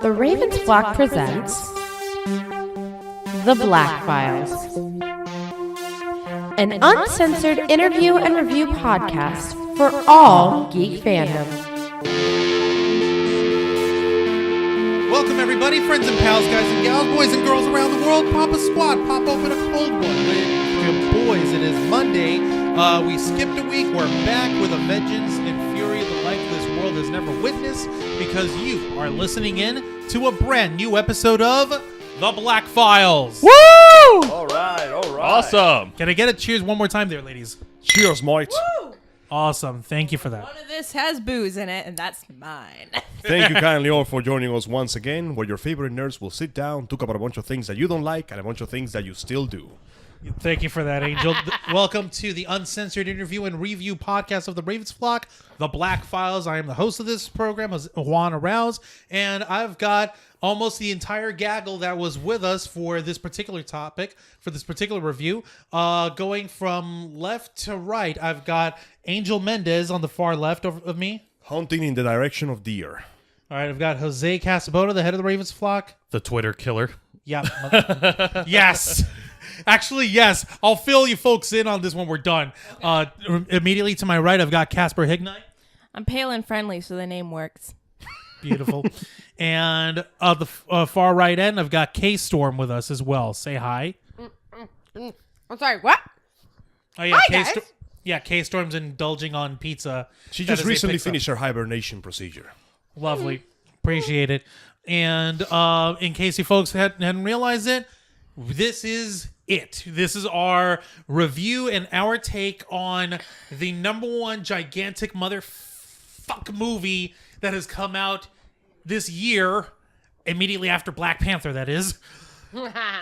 The Ravens Flock presents The Black Files, an uncensored interview and review podcast for all geek fandom. Welcome everybody, friends and pals, guys and gals, boys and girls around the world. Pop a squat, pop open a cold one. Boys, it is Monday. We skipped a week. We're back with a vengeance and fury the like this world has never witnessed, because you are listening in to a brand new episode of The Black Files. Woo! All right. Awesome. Can I get a cheers one more time there, ladies? Cheers, mate. Woo! Awesome. Thank you for that. One of this has booze in it, and that's mine. Thank you kindly all for joining us once again, where your favorite nerds will sit down, talk about a bunch of things that you don't like and a bunch of things that you still do. Thank you for that, Angel. Welcome to the uncensored interview and review podcast of the Ravens Flock, The Black Files. I am the host of this program, Juan Arauz, and I've got almost the entire gaggle that was with us for this particular topic, for this particular review. Going from left to right, I've got Angel Mendez on the far left of me. Hunting in the direction of deer. All right, I've got Jose Casabona, the head of the Ravens Flock. The Twitter killer. Yeah. Yes. Actually, yes. I'll fill you folks in on this when we're done. Okay. Immediately to my right, I've got Casper Hignite. I'm pale and friendly, so the name works. Beautiful. And the far right end, I've got KStorm with us as well. Say hi. I'm sorry, what? Oh, yeah, Hi, guys. KStorm's indulging on pizza. She That just is a recently pizza. finished her hibernation procedure. Lovely. Appreciate it. And in case you folks hadn't realized it, this is it. This is our review and our take on the #1 gigantic motherfuck movie that has come out this year, immediately after Black Panther, that is.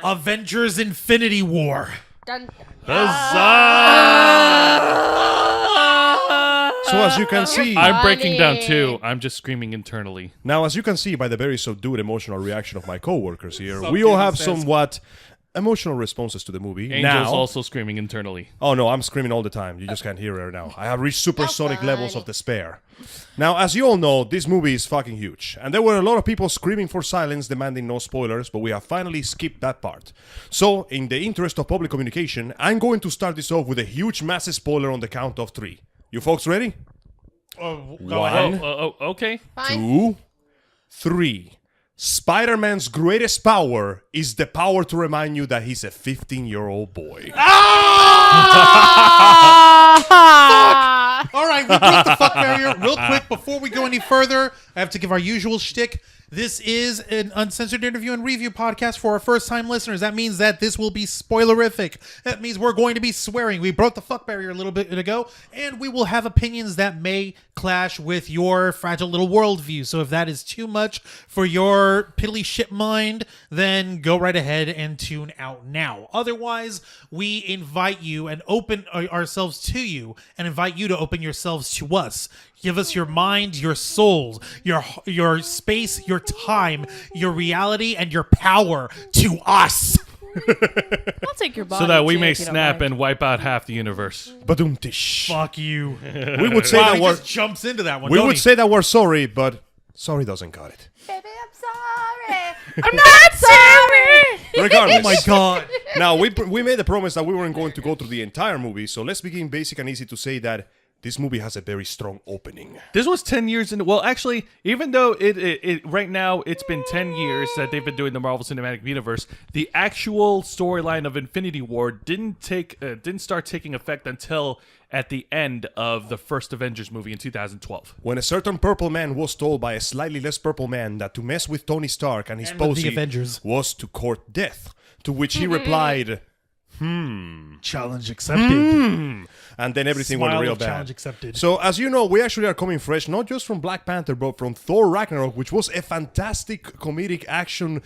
Avengers Infinity War. Dun, So as you can see, I'm breaking down too. I'm just screaming internally. now as you can see by the very subdued emotional reaction of my coworkers here, Subdued, we all have he says. somewhat emotional responses to the movie. Angel's now, also screaming internally. oh no, I'm screaming all the time. You just can't hear her now. I have reached supersonic levels of despair. Now, as you all know, this movie is fucking huge. And there were a lot of people screaming for silence, demanding no spoilers, but we have finally skipped that part. So, in the interest of public communication, I'm going to start this off with a huge, massive spoiler on the count of 3. You folks ready? Go One. ahead. Okay. fine. 2, 3. Spider-Man's greatest power is the power to remind you that he's a 15-year-old boy. All right, we broke the fuck barrier. Real quick, before we go any further, I have to give our usual shtick. This is an uncensored interview and review podcast for our first-time listeners. That means that this will be spoilerific. That means we're going to be swearing. We broke the fuck barrier a little bit ago, and we will have opinions that may clash with your fragile little worldview. So if that is too much for your piddly shit mind, then go right ahead and tune out now. Otherwise, we invite you and open ourselves to you and invite you to open yourselves to us. Give us your mind, your souls, your space, your time, your reality, and your power to us. I'll take your body. So that we too, may if you don't snap mind. and wipe out half the universe. Badum-tish. Fuck you. We would say Wow, that he we're just jumps into that one. we don't would he? say that we're sorry, but sorry doesn't cut it. Baby, I'm sorry. I'm not sorry. Regardless. Oh my god. Now, we made a promise that we weren't going to go through the entire movie, so let's begin basic and easy to say that this movie has a very strong opening. This was 10 years into... Well, actually, even though it right now it's been 10 years that they've been doing the Marvel Cinematic Universe, the actual storyline of Infinity War didn't start taking effect until at the end of the first Avengers movie in 2012. When a certain purple man was told by a slightly less purple man that to mess with Tony Stark and his And with the posy Avengers. was to court death, to which he replied, Challenge accepted. and then everything Smile went real of bad. challenge accepted. So, as you know, we actually are coming fresh, not just from Black Panther, but from Thor Ragnarok, which was a fantastic comedic action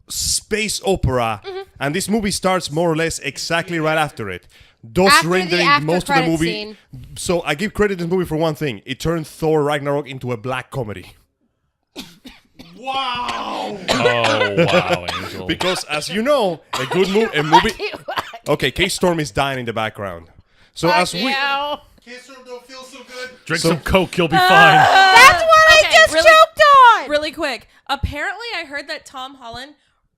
space opera. And this movie starts more or less exactly right after it. Thus After the rendering after most of the credit movie. scene. So, I give credit to this movie for one thing. It turned Thor Ragnarok into a black comedy. Wow. Oh, wow, Angel. Because, as you know, a good movie... Okay, KStorm is dying in the background. So, as we... KStorm don't feel so good. Drink So- some Coke, you'll be fine. That's what I just really, choked on. Really quick. Apparently, I heard that Tom Holland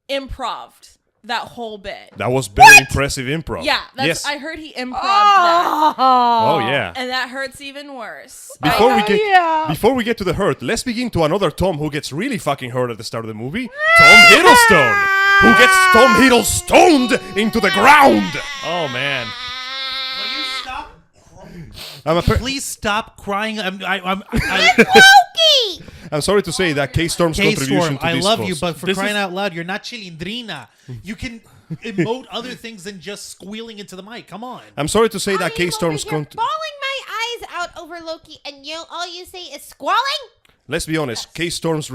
improv'd that whole bit. That was very impressive improv. Yeah, yes. I heard he improv'd that. Oh yeah. And that hurts even worse. Before we get to the hurt, let's begin to another Tom who gets really fucking hurt at the start of the movie. Tom Hiddleston, who gets Tom Hiddlestoned into the ground. Oh man. Will you stop? Please stop crying. I'm sorry to say that KStorm's contribution to I this love post. you, but for This crying is- out loud, you're not Chilindrina. You can emote other things than just squealing into the mic. Come on. I'm sorry to say that I am KStorm's over here bawling my eyes out over Loki, and all you say is squalling. Let's be honest, KStorm's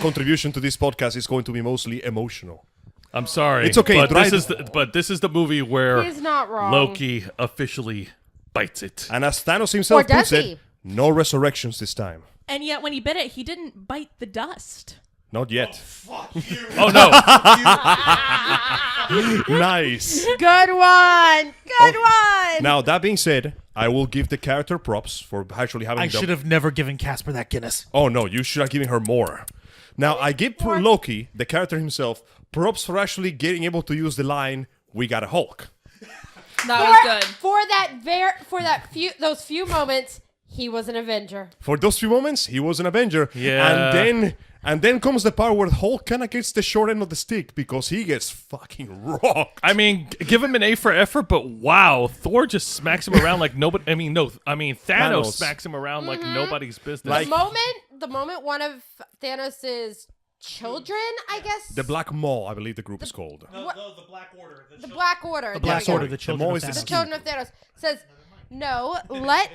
contribution to this podcast is going to be mostly emotional. I'm sorry. It's okay, But this is the movie where He's not wrong. Loki officially bites it. And as Thanos himself Or does puts it, he? no resurrections this time. And yet, when he bit it, he didn't bite the dust. Not yet. Oh no. Nice. Good one. Good one. Now, that being said, I will give the character props for actually having I should have never given Casper that Guinness. Oh no, you should have given her more. Now, I give Loki, the character himself, props for actually getting able to use the line, "We got a Hulk." That was good. For those few moments, he was an Avenger. For those few moments, he was an Avenger. Yeah. And then comes the part where Hulk kind of gets the short end of the stick because he gets fucking rocked. I mean, give him an A for effort, but wow, Thor just smacks him around like nobody. Thanos smacks him around like nobody's business. Like- The moment one of Thanos' children, I guess. The Black Maw, I believe the group is called. No, the Black Order. The Black Order. The there Black we go. Order. The children Maw of is the Thanos. The children of Thanos says, "No, let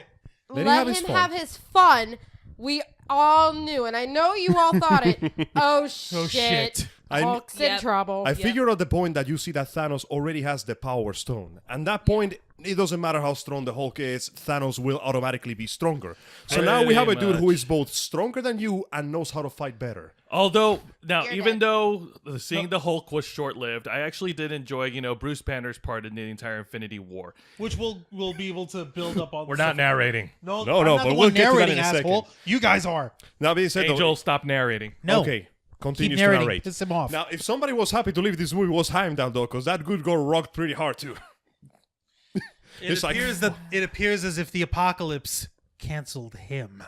Let him have his him fun." have his fun." We all knew, and I know you all thought it. Oh shit! Hulk's in Yep. trouble. I figured out the point that you see that Thanos already has the Power Stone. And that point, it doesn't matter how strong the Hulk is, Thanos will automatically be stronger. So now we have a dude who much. is both stronger than you and knows how to fight better. Although now, You're even dead. though seeing the Hulk was short-lived, I actually did enjoy, Bruce Banner's part in the entire Infinity War. Which we'll be able to build up on. We're not narrating. No, No, I'm no, not but the we'll one get to that narrating, in a second. asshole. You guys are. Now being said, Angel, stop narrating. No. Okay, continues Keep to narrating. narrate. Piss him off. Now, if somebody was happy to leave this movie, was Heimdall, though, because that good girl rocked pretty hard, too. It appears as if the apocalypse canceled him.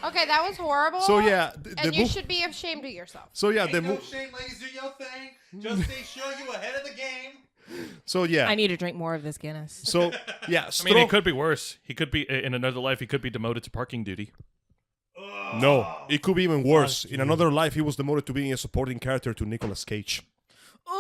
Okay, that was horrible. So, yeah, and you should be ashamed of yourself. So, yeah, the No shame, ladies, do your thing. Just stay sure you ahead of the game. So, yeah. I need to drink more of this Guinness. So, yeah. I mean, it could be worse. He could be in another life. He could be demoted to parking duty. No, it could be even worse. In another life, he was demoted to being a supporting character to Nicolas Cage. Ooh.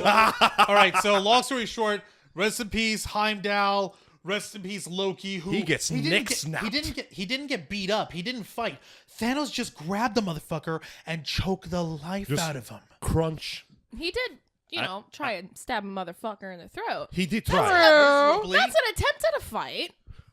All right, so long story short, rest in peace, Heimdall. Rest in peace, Loki. Who He gets didn't neck get- snapped. He didn't get beat up. He didn't fight. Thanos just grabbed the motherfucker and choked the life Just- out of him. Crunch. He did, try and stab a motherfucker in the throat. He did try. Miserably. That's an attempt at a fight.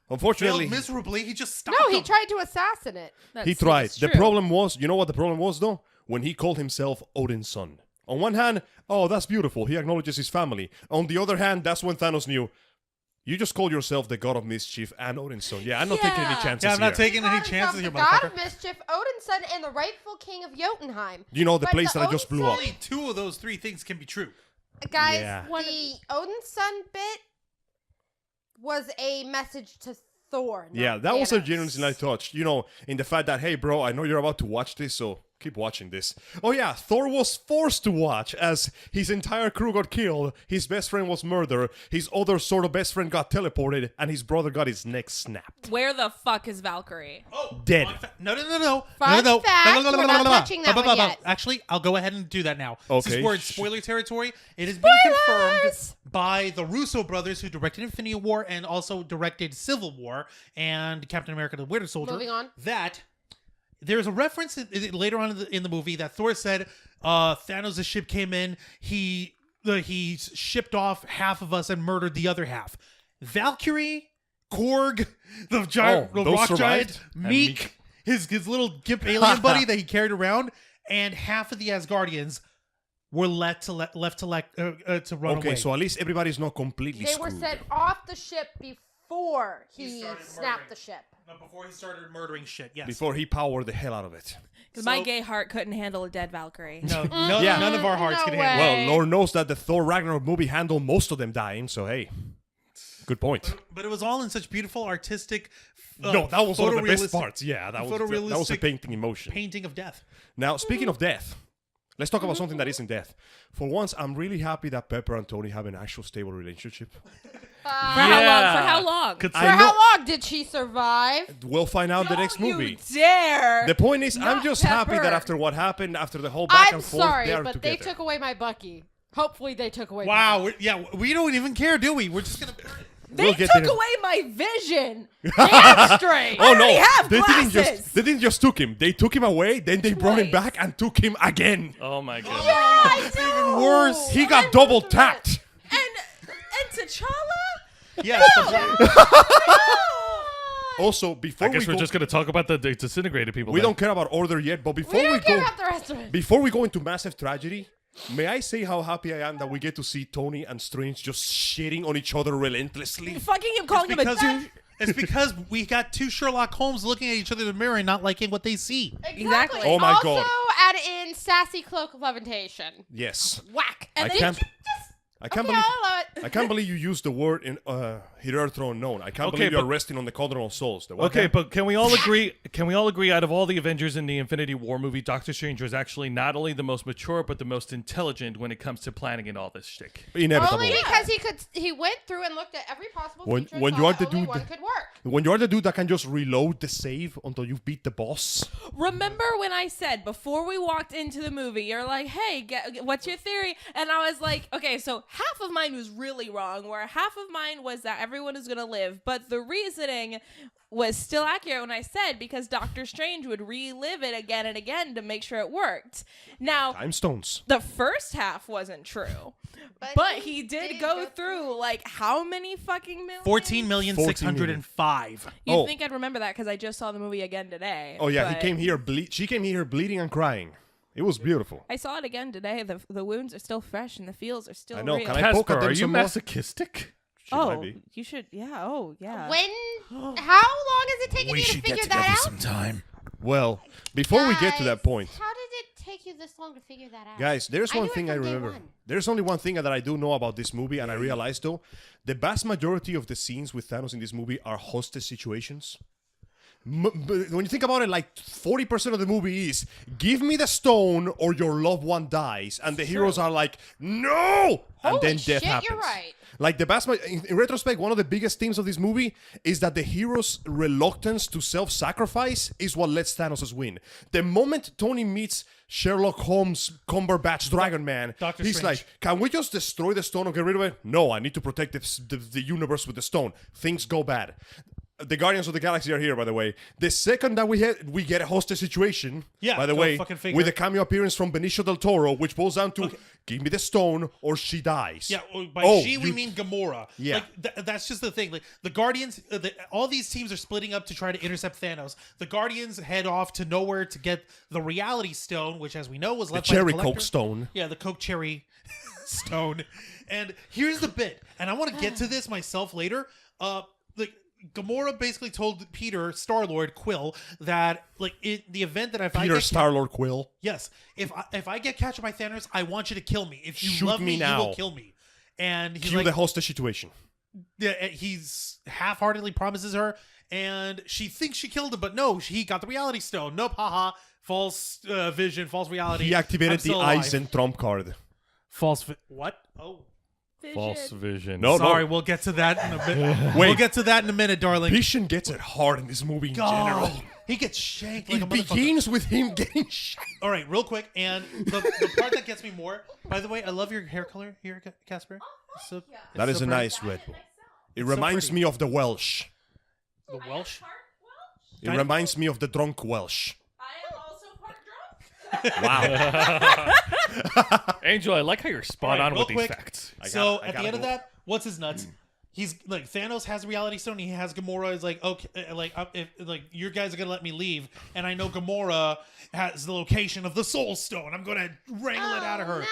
Unfortunately, Failed miserably. He just stopped No, he him. tried to assassinate. he tried. That's The true. problem was, you know what the problem was, though? When he called himself Odin's son. On one hand, oh, that's beautiful. He acknowledges his family. On the other hand, that's when Thanos knew, you just called yourself the god of mischief and Odin's son. Yeah, I'm not taking any Yeah. chances Yeah, I'm not here. taking any Called chances here, himself the god motherfucker. of mischief, Odin's son, and the rightful king of Jotunheim. You know, the But place the that I just Odin's blew up. son- Only two of those three things can be true. Guys, Yeah. the Odin's son bit was a message to Thor. Yeah, not that was a Thanos. genuinely nice touch. You know, in the fact that, hey, bro, I know you're about to watch this, so keep watching this. Oh, yeah, Thor was forced to watch as his entire crew got killed, his best friend was murdered, his other sort of best friend got teleported, and his brother got his neck snapped. Where the fuck is Valkyrie? Oh, Dead. No. Fun fact, we're not touching that one yet. Actually, I'll go ahead and do that now. Okay. Since we're in spoiler territory, it has been confirmed by the Russo brothers who directed Infinity War and also directed Civil War and Captain America the Winter Soldier. Moving on. That there's a reference later on in the movie that Thor said Thanos' ship came in, he shipped off half of us and murdered the other half. Valkyrie, Korg, the giant, Oh, the those rock survived? giant, And Meek, his little gimp alien buddy that he carried around, and half of the Asgardians were left to run away. Okay, so at least everybody's not completely They screwed. were sent off the ship before he started snapped murdering. the ship. No, before he started murdering shit. Yes. Before he powered the hell out of it. Because my gay heart couldn't handle a dead Valkyrie. No, Yeah. none of our hearts No can way. handle. Well, Lord knows that the Thor Ragnarok movie handled most of them dying, so hey. Good point. But it was all in such beautiful artistic. No, that was one of the best photorealistic parts. Yeah, that was a photorealistic painting emotion. painting of death. Now, speaking of death, let's talk about something that isn't death. For once, I'm really happy that Pepper and Tony have an actual stable relationship. For how long? For how long did she survive? We'll find out in the next Don't movie. You dare! The point is, I'm Not just happy that Pepper. after what happened, after the whole back I'm and forth, sorry, they are but together. they took away my Bucky. Hopefully they took away Wow. my We don't even care, do we? We're just gonna. They We'll get took there. away my vision. Damn straight. Oh no! already have they glasses. didn't just took him. They took him away, then they brought him Twice. back and took him again. Oh my god. I know. Even worse. He got double tapped. And T'Challa? Yes. Also, before I guess we we're go, just gonna talk about the disintegrated people. we then. don't care about Order yet, but We before we don't care go, about the rest of it. before we go into massive tragedy, may I say how happy I am that we get to see Tony and Strange just shitting on each other relentlessly? Fucking him, calling him a douche. It's because we got two Sherlock Holmes looking at each other in the mirror and not liking what they see. Exactly. Oh my also, God. add in sassy cloak of levitation. Yes. Whack. I And then can't. just I can't okay, believe. I love it. I can't believe you used the word in hitherto unknown. I can't Okay, believe you're but- resting on the Cardinal Souls. The what Okay, kind? but can we all agree? Can we all agree? Out of all the Avengers in the Infinity War movie, Doctor Strange was actually not only the most mature, but the most intelligent when it comes to planning and all this shtick. Inevitable. Only because he went through and looked at every possible When- feature and when saw you are that the only dude one that- could work. When you are the dude that can just reload the save until you beat the boss. Remember when I said before we walked into the movie, you're like, hey, what's your theory? And I was like, okay, so half of mine was really wrong, where half of mine was that everyone is going to live. But the reasoning was still accurate when I said because Doctor Strange would relive it again and again to make sure it worked. Now, Time stones. the first half wasn't true. But he did go through like how many fucking millions? 14,605,000. You'd Oh. think I'd remember that because I just saw the movie again today. Oh yeah, he but came here. She came here bleeding and crying. It was beautiful. I saw it again today. The wounds are still fresh and the feels are still I know. real. Can I poke Casper, at them are you some more? masochistic? She might Oh, be. you should. Yeah. Oh, yeah. When? How long has it taken you to figure that out? sometime. Well, before we get to that Guys, point, how did it take you this long to figure that out? guys, there's I one knew it thing I from day remember. one. There's only one thing that I do know about this movie, and I realized though, the vast majority of the scenes with Thanos in this movie are hostage situations. But when you think about it, like 40% of the movie is give me the stone or your loved one dies, and the heroes are like, no, and Holy then shit, death happens. you're right. Like the vast, in retrospect, one of the biggest themes of this movie is that the hero's reluctance to self-sacrifice is what lets Thanos win. The moment Tony meets Sherlock Holmes, Cumberbatch, Dragon Man, Doctor he's Strange. like, "Can we just destroy the stone or get rid of it?" No, I need to protect the universe with the stone. Things go bad. The Guardians of the Galaxy are here, by the way. The second that we get a hostage situation, Yeah, by the go way, fucking figure. with a cameo appearance from Benicio del Toro, which boils down to, give me the stone or she dies. Yeah, by Oh, she we mean Gamora. Yeah. Like that's just the thing. Like the Guardians, all these teams are splitting up to try to intercept Thanos. The Guardians head off to nowhere to get the Reality Stone, which, as we know, was the left cherry by the coke Collector. stone. Yeah, the Coke Cherry Stone. And here's the bit, and I want to get to this myself later. Like Gamora basically told Peter, Star-Lord, Quill, that like the event that if I Peter get Star-Lord Quill. yes, if I get captured by Thanos, I want you to kill me. If you Shoot love me me, now. you will kill me. And he's Cue like, the hostage situation. yeah, he's half-heartedly promises her, and she thinks she killed him, but no, he got the Reality Stone. Nope, haha, false vision, false reality. He activated I'm the still alive. Eisen trump card. What? Oh, False vision. No, sorry, we'll get to that in a minute. Wait. We'll get to that in a minute, darling. Vision gets it hard in this movie in general. God, he gets shanked like a It motherfucker. begins with him getting shanked. All right, real quick, and the part that gets me more. By the way, I love your hair color here, Casper. It's so, That it's is so a pretty. nice red one. It reminds pretty. me of the Welsh. The Welsh. It reminds me of the drunk Welsh. I am also part drunk. Wow. Angel, I like how you're spot All right, on real with these quick. facts. So I at the gotta end of go. that, what's his nuts? He's like Thanos has a Reality Stone. He has Gamora. He's like, okay, if you guys are gonna let me leave, and I know Gamora has the location of the Soul Stone. I'm gonna wrangle it out of her.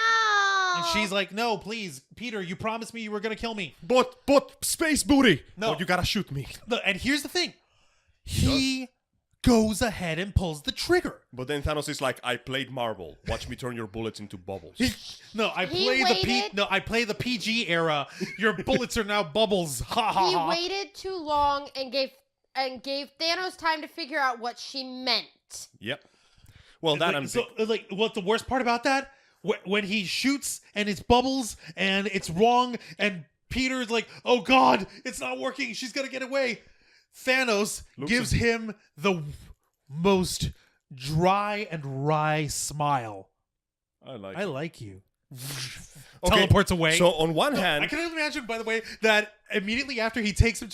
And she's like, no, please, Peter, you promised me you were going to kill me. But space booty. No. Oh, you gotta shoot me. And here's the thing. He goes ahead and pulls the trigger. But then Thanos is like, I played Marvel. Watch me turn your bullets into bubbles. I play the PG era. Your bullets are now bubbles. Ha ha He ha. waited too long and gave Thanos time to figure out what she meant. Yep. Well, that I'm what's the worst part about that? When he shoots and it's bubbles and it's wrong and Peter's like, oh God, it's not working. She's gonna get away. Thanos gives him the most dry and wry smile. I like you. Okay, Teleports away. So on one I hand, can imagine, by the way, that immediately after he takes him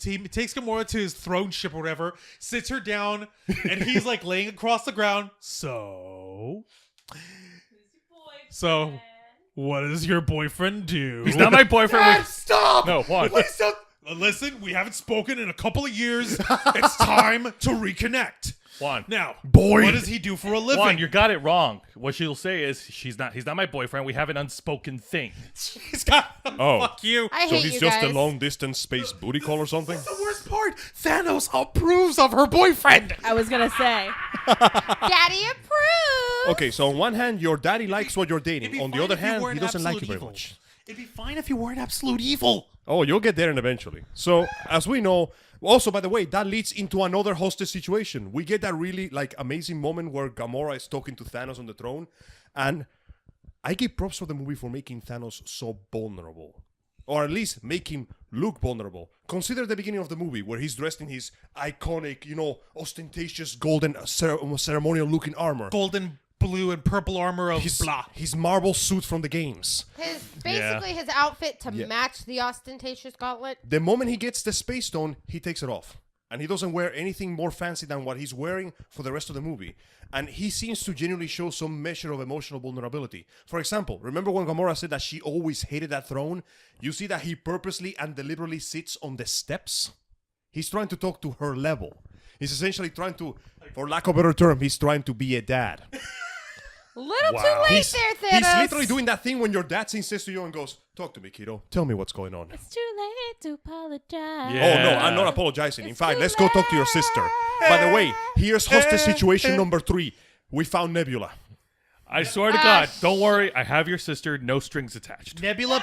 he takes Gamora to his throne ship or whatever, sits her down, and he's like laying across the ground. So, what does your boyfriend do? He's not my boyfriend. Stop! No, Juan. Please stop! Listen, we haven't spoken in a couple of years. It's time to reconnect. Juan. Now, what does he do for a living? Juan, you got it wrong. What she'll say is he's not my boyfriend. We have an unspoken thing. He's got. Oh. Fuck you. I so hate he's you just guys. a long distance space booty call or something? That's the worst part. Thanos approves of her boyfriend. I was gonna say. Daddy approved. Okay, so on one hand, your daddy likes what you're It'd dating. be On the fine other if you hand, weren't he doesn't like you absolute very evil. much. It'd be fine if you weren't absolute evil. Oh, you'll get there eventually. So, as we know, also, by the way, that leads into another hostage situation. We get that really, amazing moment where Gamora is talking to Thanos on the throne, and I give props for the movie for making Thanos so vulnerable. Or at least make him look vulnerable. Consider the beginning of the movie where he's dressed in his iconic, ostentatious golden ceremonial-looking armor. Golden, blue, and purple armor of blah. His marble suit from the games. His outfit to match the ostentatious gauntlet. The moment he gets the Space Stone, he takes it off. And he doesn't wear anything more fancy than what he's wearing for the rest of the movie. And he seems to genuinely show some measure of emotional vulnerability. For example, remember when Gamora said that she always hated that throne? You see that he purposely and deliberately sits on the steps? He's trying to talk to her level. He's essentially trying to, for lack of a better term, he's trying to be a dad. Little too late there, Thanos. He's literally doing that thing when your dad says to you and goes, talk to me, kiddo. Tell me what's going on. It's too late to apologize. Yeah. Oh, no, I'm not apologizing. In fact, let's go talk to your sister. By the way, here's hostage situation number 3. We found Nebula. I swear to God, don't worry. I have your sister. No strings attached. Nebula.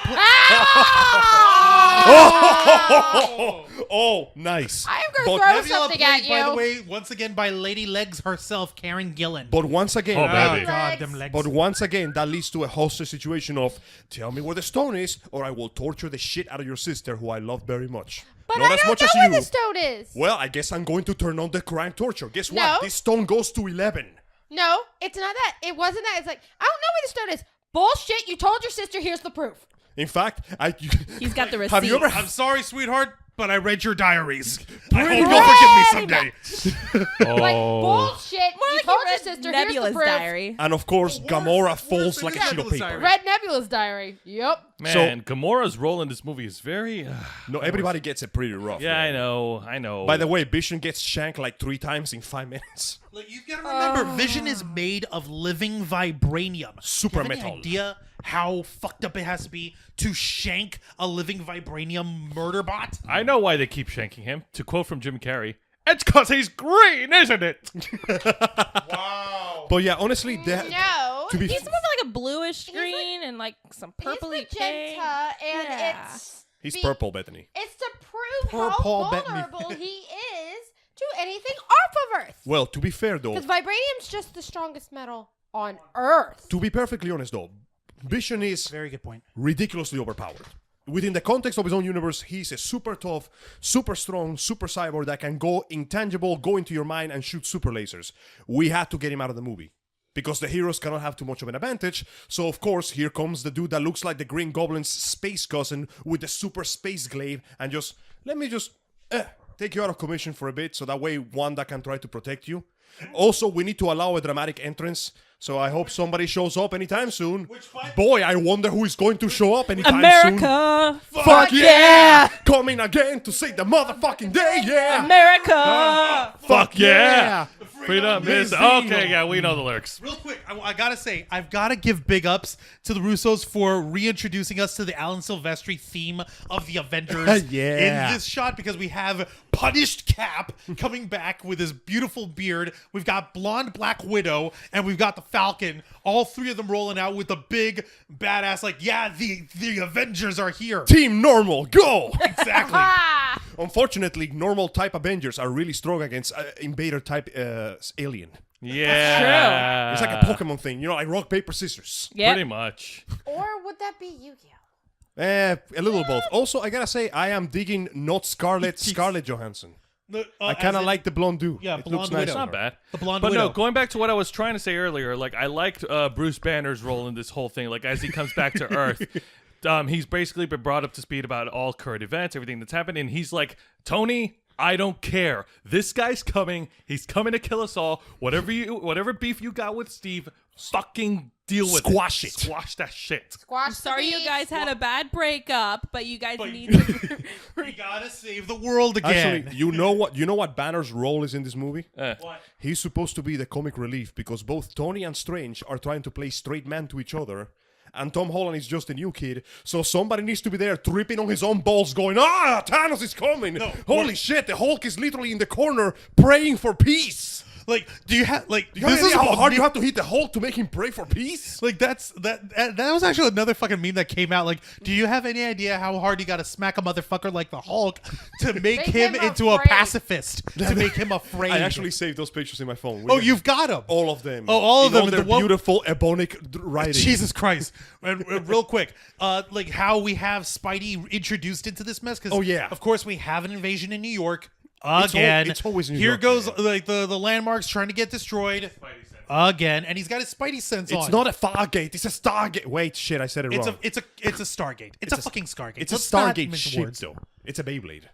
Oh, nice. I'm But going to throw Nebula something played, at you. by the way, once again by Lady Legs herself, Karen Gillan. But once again, Oh, baby. God, them legs. but once again, that leads to a hostage situation of tell me where the stone is, or I will torture the shit out of your sister, who I love very much. But Not I as don't much know as where you. the stone is. Well, I guess I'm going to turn on the crime torture. Guess No. what? This stone goes to 11. No, it's not that. It wasn't that. It's like, I don't know where the stone is. Bullshit. You told your sister. Here's the proof. In fact, He's got the receipt. have you ever? I'm sorry, sweetheart, but I read your diaries. I hope you'll forgive me someday. Like, bullshit. More You like told you your read sister. Nebula's Here's the proof. diary. And of course, Gamora falls like a sheet of Nebula's paper. diary. Read Nebula's diary. Yep. Man, Gamora's role in this movie is very... No, everybody gets it pretty rough. yeah, man. I know. By the way, Vision gets shanked like 3 times in 5 minutes. Like, you've got to remember, Vision is made of living vibranium. Super Do you have metal. any idea how fucked up it has to be to shank a living vibranium murder bot? I know why they keep shanking him. To quote from Jim Carrey, it's because he's green, isn't it? But yeah, honestly, No. to be He's more of like a bluish green and like some purpley He's pink. magenta, and Yeah. he's the- purple, Bethany. it's to prove Purple how Bettany. vulnerable he is to anything off of Earth. Well, to be fair though, Because vibranium's just the strongest metal on Earth. to be perfectly honest though, Vision is Very good point. ridiculously overpowered. Within the context of his own universe, he's a super tough, super strong, super cyborg that can go intangible, go into your mind, and shoot super lasers. We had to get him out of the movie. Because the heroes cannot have too much of an advantage, so of course, here comes the dude that looks like the Green Goblin's space cousin with the super space glaive, and let me take you out of commission for a bit, so that way Wanda can try to protect you. Also, we need to allow a dramatic entrance, so I hope somebody shows up anytime soon. Boy, I wonder who is going to show up anytime soon. America! Fuck yeah! Coming again to save the motherfucking day, yeah! America! Fuck yeah! Freedom is okay. Yeah, we know the lyrics. Real quick, I gotta say, I've gotta give big ups to the Russos for reintroducing us to the Alan Silvestri theme of the Avengers in this shot, because we have punished Cap coming back with his beautiful beard. We've got blonde Black Widow, and we've got the Falcon. All three of them rolling out with a big badass, like, yeah, the Avengers are here. Team Normal, go! Exactly. Unfortunately, normal type Avengers are really strong against invader type alien. Yeah. It's like a Pokemon thing, you know, like rock, paper, scissors. Yep. Pretty much. Or would that be Yu-Gi-Oh? A little both. Also, I gotta say, I am digging not Scarlett Johansson. I kind of like the blonde dude. Yeah, it blonde looks nice. widow. It's not bad. The blonde but widow. no, going back to what I was trying to say earlier, like I liked Bruce Banner's role in this whole thing. Like as he comes back to Earth, he's basically been brought up to speed about all current events, everything that's happened, and he's like, Tony, I don't care. This guy's coming. He's coming to kill us all. Whatever beef you got with Steve, fucking deal with Squash it. it. Squash that shit. Squash I'm sorry the you beef. guys had a bad breakup, but you guys need to. We gotta save the world again. Actually, you know what Banner's role is in this movie? What? He's supposed to be the comic relief because both Tony and Strange are trying to play straight man to each other. And Tom Holland is just a new kid, so somebody needs to be there tripping on his own balls going, Thanos is coming! Holy shit, the Hulk is literally in the corner praying for peace! Like, do you have You have any idea how hard you have to hit the Hulk to make him pray for peace? Like that was actually another fucking meme that came out. Like, do you have any idea how hard you got to smack a motherfucker like the Hulk to make him into a afraid. pacifist? To make him afraid. I actually saved those pictures in my phone. Oh, you've got them. all of them. Oh, all of them. Their The one- beautiful ebonic writing. Jesus Christ! And real quick, like how we have Spidey introduced into this mess. Because of course we have an invasion in New York again. It's always New Here York, goes man. like the landmarks trying to get destroyed again, and he's got his Spidey sense on. It's not a Fargate. It's a Stargate. Wait, shit! I said it wrong. It's a Stargate. It's a fucking Stargate. It's a Let's not Stargate mince ship, words. though. It's a Beyblade.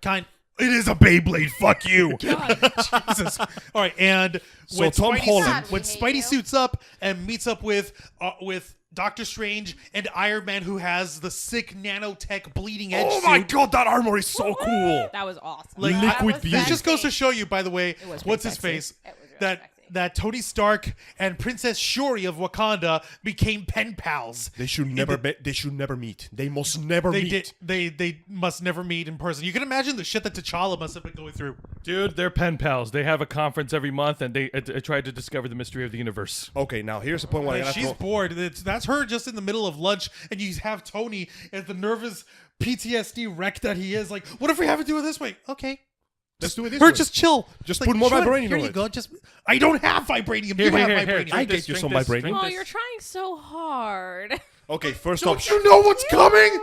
It is a Beyblade. Fuck you. Jesus. All right, and So Tom Holland- God, we when hate Spidey you. suits up and meets up with Doctor Strange and Iron Man, who has the sick nanotech bleeding edge Oh suit. my god, that armor is so cool! That was awesome. Like, Liquid was beauty. This just goes to show you, by the way, was pretty what's his sexy. face? It was really That sexy. that Tony Stark and Princess Shuri of Wakanda became pen pals. They should never they should never meet. They must never They meet. did. They must never meet in person. You can imagine the shit that T'Challa must have been going through. Dude, they're pen pals. They have a conference every month, and they try to discover the mystery of the universe. Okay, now here's the point where I Like, gotta she's throw. bored. That's her just in the middle of lunch, and you have Tony as the nervous PTSD wreck that he is. Like, what if we have to do it this way? Okay. Let's do it this Or way. just chill. Just Like, put more sure, vibranium Here on you it. go. I don't have vibranium. Here, you have here, here. vibranium. I Drink get this, you drink some this, vibranium. drink Oh, this. you're trying so hard. Okay, first off, Don't you know what's coming?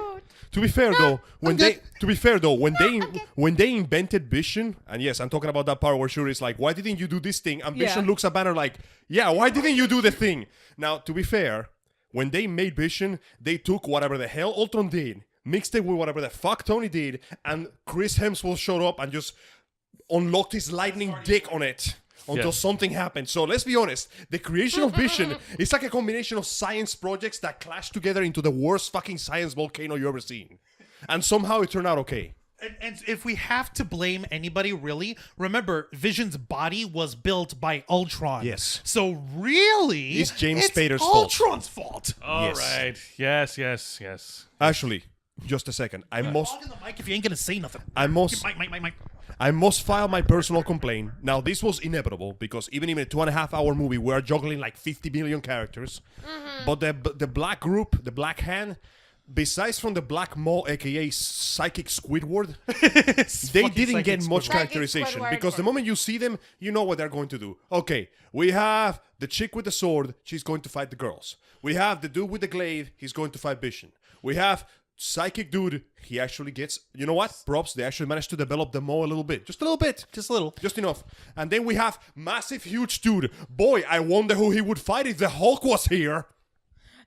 to be fair though, when good. when they invented Vision, and yes, I'm talking about that part where Shuri's like, "Why didn't you do this thing?" And Vision Yeah. looks at Banner like, "Yeah, why didn't you do the thing?" Now, to be fair, when they made Vision, they took whatever the hell Ultron did, mixed it with whatever the fuck Tony did, and Chris Hemsworth showed up and just unlocked his lightning dick on it until Yeah. something happened. So let's be honest, the creation of Vision is like a combination of science projects that clash together into the worst fucking science volcano you ever seen. And somehow it turned out okay. And if we have to blame anybody, really, remember, Vision's body was built by Ultron. Yes. So really, It's James Spader's fault. Ultron's fault. All Yes. right. Yes. Actually, just a second. I must Talk in the mic if you ain't gonna say nothing. Mic. I must file my personal complaint. Now, this was inevitable because even in a 2.5-hour movie, we are juggling like 50 million characters. But the black group, the Black Hand, besides from the Black Maw, aka Psychic Squidward, they didn't get much Squidward. characterization Psychic because the Squidward. moment you see them, you know what they're going to do. Okay, we have the chick with the sword, she's going to fight the girls. We have the dude with the glaive, he's going to fight Vision. We have Psychic dude, he actually gets, you know what? Props, they actually managed to develop the Maw a little bit. Just a little bit. Just a little. Just enough. And then we have massive, huge dude. Boy, I wonder who he would fight if the Hulk was here.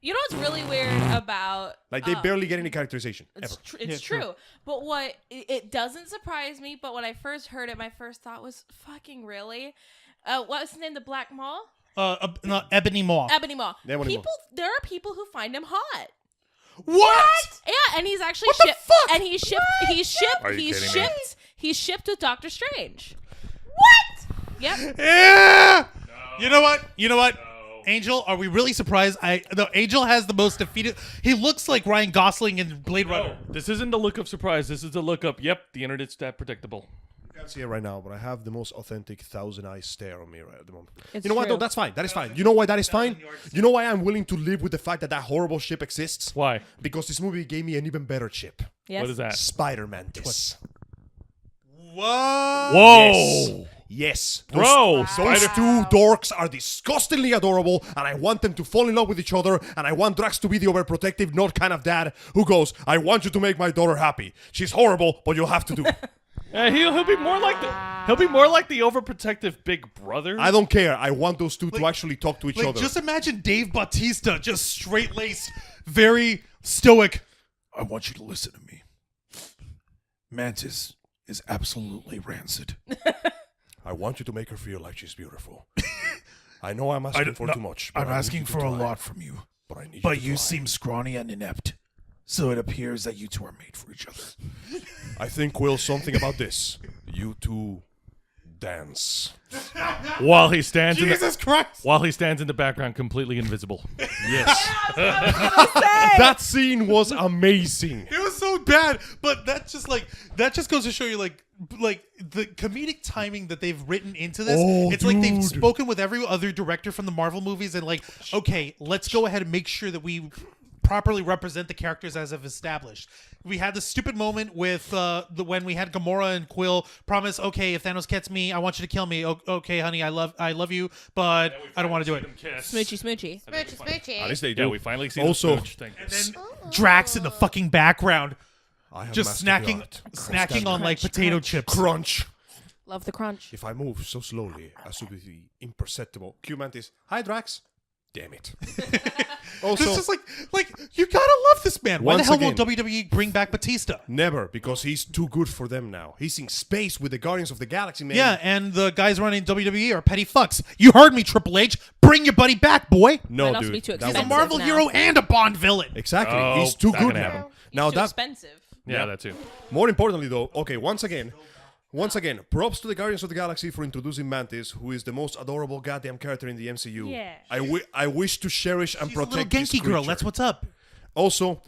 You know what's really weird about Like, they barely get any characterization. Ever. It's true. But what it doesn't surprise me. But when I first heard it, my first thought was, "Fucking really?" What was his name? The Black Maw? No, Ebony Maw. Ebony Maw. Ebony Maw. There are people who find him hot. What? Yeah, and he's actually What the shipped. fuck? And he's shipped. Are you kidding me? He's shipped with Doctor Strange. What? Yep. Yeah. You know what? Angel, are we really surprised? Angel has the most defeated. He looks like Ryan Gosling in Blade Runner. This isn't the look of surprise. This is the look of, yep, the internet's that predictable. You can't see it right now, but I have the most authentic thousand-eye stare on me right at the moment. It's You know what, true. though? That's fine. That is fine. You know why that is fine? You know why I'm willing to live with the fact that that horrible ship exists? Why? Because this movie gave me an even better chip. Yes. What is that? Spider-Man. Whoa. Whoa! Yes. Bro, Those two dorks are disgustingly adorable, and I want them to fall in love with each other, and I want Drax to be the overprotective, not kind of dad who goes, I want you to make my daughter happy. She's horrible, but you'll have to do it. He'll be more like the overprotective big brother. I don't care. I want those two to actually talk to each other. Just imagine Dave Bautista, just straight-laced, very stoic. I want you to listen to me. Mantis is absolutely rancid. I want you to make her feel like she's beautiful. I know I'm asking for too much. But I'm I need asking you to for a try. lot from you. But I need But you you to try. seem scrawny and inept. So it appears that you two are made for each other. I think, Will, something about this. You two dance. while he stands in Jesus Christ! while he stands in the background, completely invisible. Yes. That scene was amazing. It was so bad, but that just goes to show you like the comedic timing that they've written into this. Oh, It's like they've dude. spoken with every other director from the Marvel movies and like, okay, let's go ahead and make sure that we properly represent the characters as I've established. We had the stupid moment with when we had Gamora and Quill promise, okay, if Thanos gets me, I want you to kill me. Okay, honey, I love you, but I don't want to do it. Smoochy, smoochy. Smoochy, smoochy. At least they Yeah, do. we finally see Also- the smooch thing. And then Drax in the fucking background, I have just master snacking blood. on like potato chips. Crunch. Love the crunch. If I move so slowly as to be imperceptible. Q-Mantis. Hi, Drax. Damn it. Also, It's just like you gotta love this man. Why the Once hell again- won't WWE bring back Batista? never, because he's too good for them now. He's in space with the Guardians of the Galaxy, man. Yeah, and the guys running WWE are petty fucks. You heard me, Triple H. Bring your buddy back, boy. No, Might also dude. be too that He's a expensive. was- Marvel now. hero and a Bond villain. Exactly. Oh, He's too not good gonna now. happen. Now Too that expensive. Yeah, that too. more importantly though, okay, once again, props to the Guardians of the Galaxy for introducing Mantis, who is the most adorable goddamn character in the MCU. Yeah. I wish to cherish and She's a little protect this Genki girl. creature. That's what's up. Also,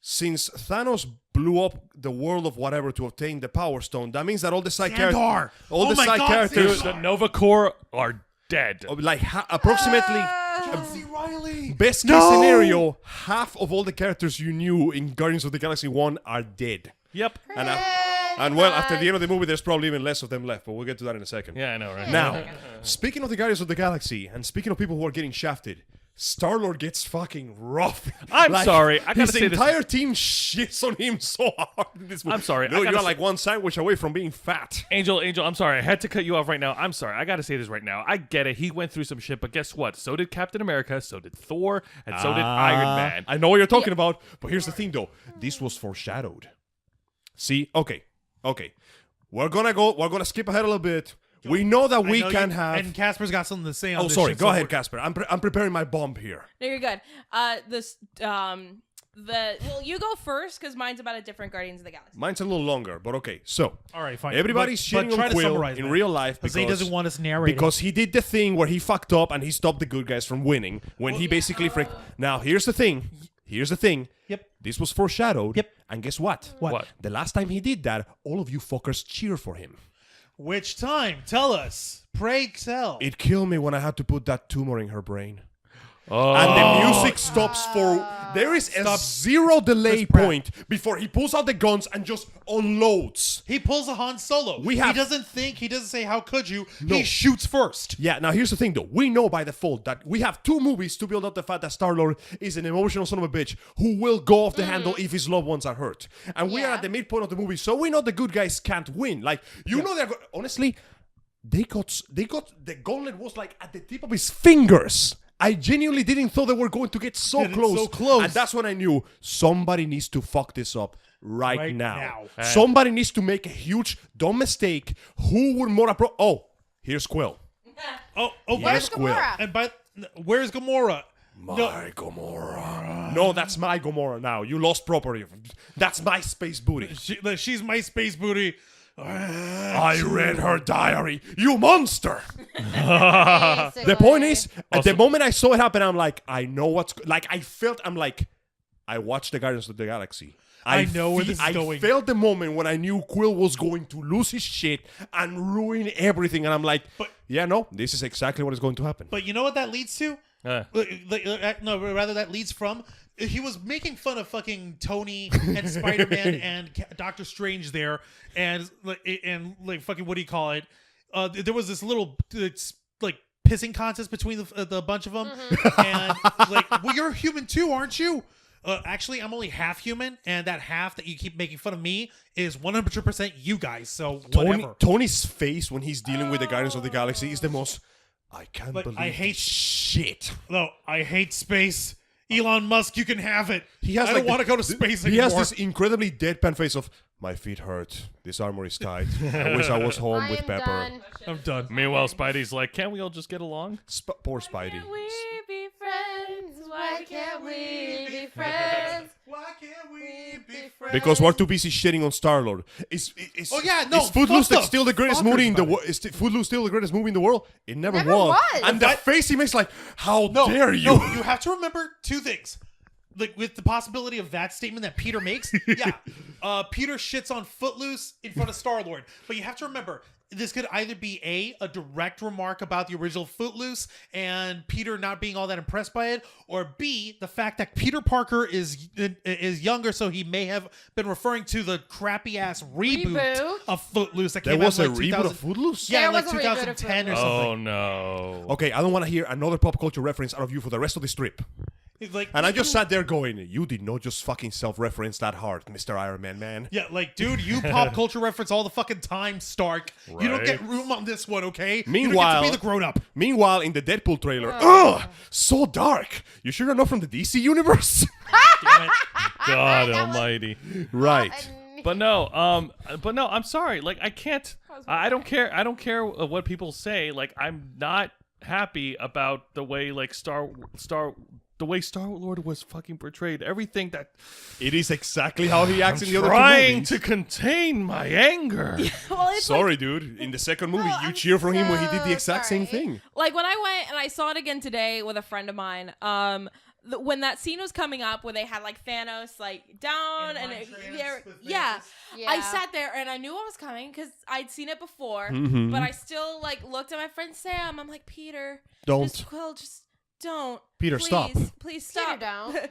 since Thanos blew up the world of whatever to obtain the Power Stone, that means that all the side Xandar. characters, all Oh the my side God, characters, The Nova Corps are dead. like approximately John Riley. best case No! scenario, half of all the characters you knew in Guardians of the Galaxy 1 are dead. Yep. And well, after the end of the movie, there's probably even less of them left, but we'll get to that in a second. Yeah, I know, right? Now, speaking of the Guardians of the Galaxy, and speaking of people who are getting shafted, Star-Lord gets fucking rough. I'm sorry, I gotta his say this- entire team shits on him so hard in this movie. I'm sorry, I No, gotta you're say- like one sandwich away from being fat. Angel, I'm sorry. I had to cut you off right now. I'm sorry. I got to say this right now. I get it. He went through some shit, but guess what? So did Captain America, so did Thor, and so did Iron Man. I know what you're talking about, but here's the thing, though. This was foreshadowed. See? Okay. We're gonna skip ahead a little bit. We know that we I know can you- have... And Casper's got something to say on Oh, this sorry. shit, Go so ahead, we're- Casper. I'm preparing my bomb here. No, you're good. You go first because mine's about a different Guardians of the Galaxy. Mine's a little longer, but okay. So, All right, fine. everybody's But shitting try on to Quill summarize, in man. real life Because he because doesn't want us narrating. Because he did the thing where he fucked up and he stopped the good guys from winning when he basically freaked. Now, here's the thing. Yep. This was foreshadowed. Yep. And guess what? What? The last time he did that, all of you fuckers cheer for him. Which time? Tell us. Pray tell. It killed me when I had to put that tumor in her brain. Oh. And the music stops for... There is a zero delay Chris Pratt. point before he pulls out the guns and just unloads. He pulls a Han Solo. We have- He doesn't think. He doesn't say, "How could you?" No. He shoots first. Yeah, now here's the thing though. We know by default that we have 2 movies to build up the fact that Star-Lord is an emotional son of a bitch who will go off the handle if his loved ones are hurt. And we are Yeah. at the midpoint of the movie, so we know the good guys can't win. Like, you know they're honestly, they got the gauntlet was like at the tip of his fingers. I genuinely didn't thought they were going to get so Getting close. so close. And that's when I knew somebody needs to fuck this up right, Right now. now. Somebody needs to make a huge dumb mistake. Who would more here's Quill. Oh, Where's Where's Quill? Gamora? and where's Gamora? My Gamora. No, that's my Gamora now. You lost property. That's my space booty. She's my space booty. I read her diary, you monster. Basically. The point is, at the moment I saw it happen, I'm like, I know what's like. I watched the Guardians of the Galaxy. I know where this is going. I felt the moment when I knew Quill was going to lose his shit and ruin everything, and I'm like, this is exactly what is going to happen. But you know what that leads to? No, rather that leads from. He was making fun of fucking Tony and Spider-Man and Doctor Strange there, and fucking what do you call it? There was this little like pissing contest between the bunch of them, and like, well, you're human too, aren't you? Actually, I'm only half human, and that half that you keep making fun of me is 100% you guys. So whatever. Tony's face when he's dealing with the Guardians of the Galaxy is the most. I can't believe I hate shit. No, I hate space. Elon Musk, you can have it. I don't like want to go to space anymore. He has this incredibly deadpan face of, my feet hurt. This armor is tight. I wish I was home with Pepper. Done. I'm done. Meanwhile, Spidey's like, can't we all just get along? Poor Spidey. Can't we be friends? Why can't we be friends? Why can't we be friends? Because we're too busy shitting on Star-Lord. Is Footloose fuck still the greatest fuckers, movie in the buddy. world? Is Footloose still the greatest movie in the world? It never Never was. And that face he makes, like, how dare you? No, you have to remember two things. Like, with the possibility of that statement that Peter makes, Peter shits on Footloose in front of Star-Lord. But you have to remember, this could either be a direct remark about the original Footloose and Peter not being all that impressed by it, or B, the fact that Peter Parker is younger, so he may have been referring to the crappy ass reboot of Footloose that There came was out a in like reboot 2000. of Footloose? Yeah, There like was a reboot of 2010 or Footloose. something. Oh no. Okay, I don't want to hear another pop culture reference out of you for the rest of the strip. It's like, And I just sat there going, you did not just fucking self-reference that hard, Mr. Iron Man. yeah, like, dude, you pop culture reference all the fucking time, Stark. You don't Right. get room on this one, okay? Meanwhile, you don't get to be the grown-up. Meanwhile, in the Deadpool trailer, ugh, so dark. You sure you're not from the DC universe? Damn it. God almighty. Right. But no, I'm sorry. Like, I can't. I don't care. I don't care what people say. Like, I'm not happy about the way like the way Star-Lord was fucking portrayed. Everything that It is exactly how he acts in the other two trying movies. to contain my anger. Well, it's Sorry, dude. In the second movie, you cheer for him when he did the exact same thing. like when I went and I saw it again today with a friend of mine. When that scene was coming up where they had like Thanos like down and I sat there and I knew what was coming because I'd seen it before, but I still like looked at my friend Sam. I'm like, Peter, just don't. Peter, please, stop. Please stop. Peter,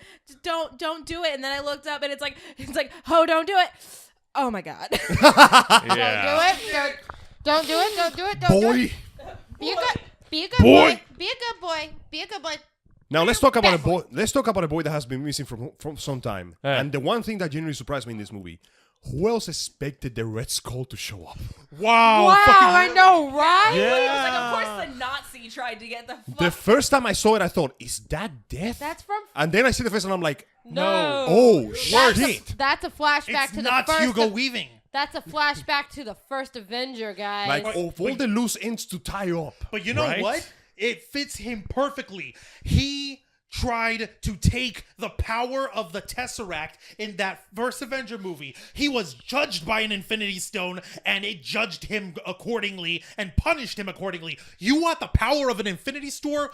don't do it. And then I looked up and it's like, oh, don't do it. Oh my God. Yeah. Don't do it. Don't do it. Boy. Be a good Boy. boy. Be a good boy. Be a good boy. Now let's talk about a boy. Let's talk about a boy that has been missing from some time. Yeah. And the one thing that genuinely surprised me in this movie: who else expected the Red Skull to show up? Wow. Wow, fucking I know, right? It was like, of course, the Nazi tried to get the fuck. The first time I saw it, I thought, "Is that Death?" That's from. And then I see the face, and I'm like, No. "Oh shit!" That's a flashback It's to not the first. Hugo Weaving. That's a flashback to the first Avenger, guys. Like of all the loose ends to tie up. But you know Right? what? It fits him perfectly. He tried to take the power of the Tesseract in that first Avenger movie. He was judged by an Infinity Stone, and it judged him accordingly and punished him accordingly. You want the power of an Infinity Stone?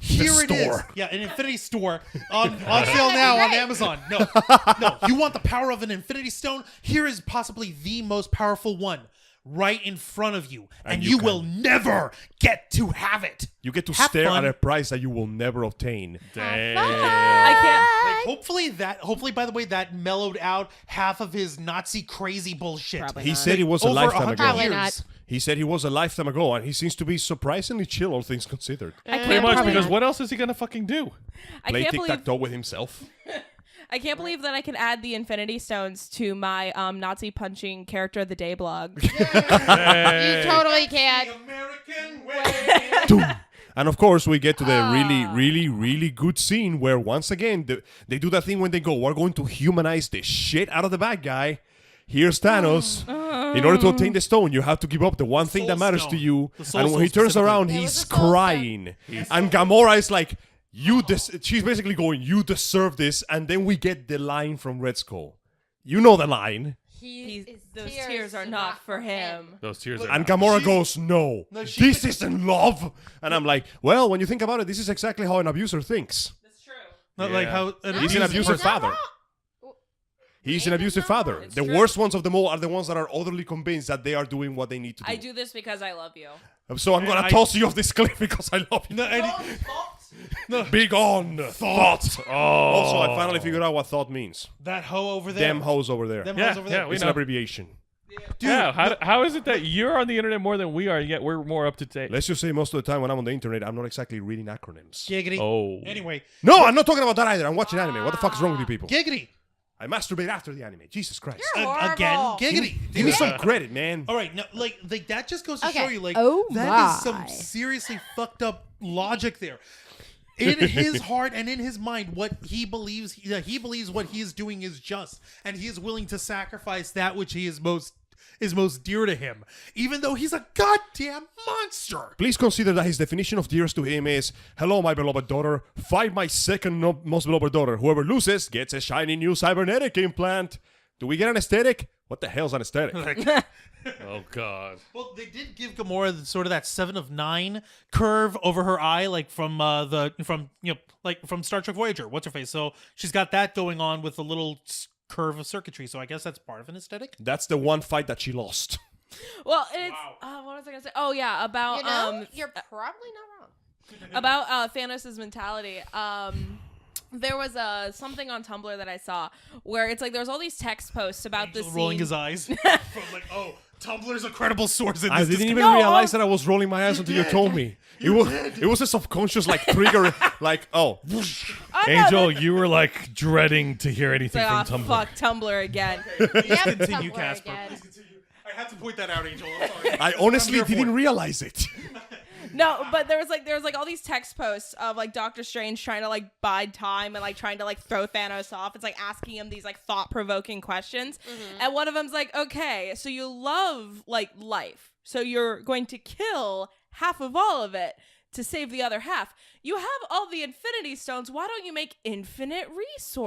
Here it is. store. Yeah, an Infinity Store on sale now on Amazon. No, you want the power of an Infinity Stone? Here is possibly the most powerful one. Right in front of you, and you will never get to have it. You get to Have stare fun. at a prize that you will never obtain. Damn. I can't. Like, hopefully, by the way, that mellowed out half of his Nazi crazy bullshit. Probably He not. said it was a Over lifetime 100 ago. Probably years. not. He said he was a lifetime ago, and he seems to be surprisingly chill, all things considered. Pretty much, Probably because not. what else is he gonna fucking do? I Play can't believe. tic-tac-toe with himself. I can't believe that I can add the Infinity Stones to my Nazi punching character of the day blog. You totally can't. American way. And of course, we get to the really, really, really good scene where once again they do that thing when they go, "We're going to humanize the shit out of the bad guy." Here's Thanos. In order to obtain the stone, you have to give up the one thing Soul that matters Stone. to you. The Soul And when he Stone turns around, It was he's the Soul crying. And Gamora is like, she's basically going, "You deserve this." And then we get the line from Red Skull. You know the line. Those tears are not for him. Those tears are And not- Gamora goes, no, she- this isn't love. And I'm like, well, when you think about it, this is exactly how an abuser thinks. That's true. Not like how He's an abusive father. He's an abusive father. The worst ones of them all are the ones that are utterly convinced that they are doing what they need to do. I do this because I love you. So I'm going to toss you off this cliff because I love you. Big on thought. Also, I finally figured out what thought means. that hoe over there. Them hoes over there. Them Yeah, hoes over there. yeah, we It's know. an abbreviation. Yeah, how is it that you're on the internet more than we are, yet we're more up to date? Let's just say most of the time when I'm on the internet, I'm not exactly reading acronyms. Giggity. Oh. Anyway, No, I'm not talking about that either. I'm watching anime. What the fuck is wrong with you people? giggity. I masturbate after the anime. Jesus Christ. Again, Horrible. giggity. Give me some credit, man. All right, no, like that just goes to Okay. show you, like, Oh that is some my. seriously fucked up logic there. In his heart and in his mind, what he believes what he is doing is just, and he is willing to sacrifice that which he is most dear to him, even though he's a goddamn monster. Please consider that his definition of dearest to him is, hello, my beloved daughter. Fight my second most beloved daughter. Whoever loses gets a shiny new cybernetic implant. Do we get an aesthetic? What the hell's an aesthetic? Oh, God. Well, they did give Gamora sort of that 7 of 9 curve over her eye, like from Star Trek Voyager. What's her face? So she's got that going on with a little curve of circuitry. So I guess that's part of an aesthetic. That's the one fight that she lost. Well, it's what was I gonna say? Oh yeah, about You know, you're probably not wrong. about Thanos' mentality. There was something on Tumblr that I saw where it's like there was all these text posts about the Just scene. rolling his eyes. From like, oh, Tumblr's a credible source in this I didn't discussion. even realize that I was rolling my eyes until you told me. It was a subconscious like trigger, like, oh. Oh, no, Angel, you were like dreading to hear anything like, from Tumblr. fuck Tumblr again. Yep, Continue, Tumblr Casper. again. Please continue. I had to point that out, Angel. I'm sorry. I honestly I'm here for didn't it. realize it. No, but there was like all these text posts of like Doctor Strange trying to like bide time and like trying to like throw Thanos off. It's like asking him these like thought-provoking questions. And one of them's like, okay, so you love like life. So you're going to kill half of all of it to save the other half. You have all the Infinity Stones. Why don't you make infinite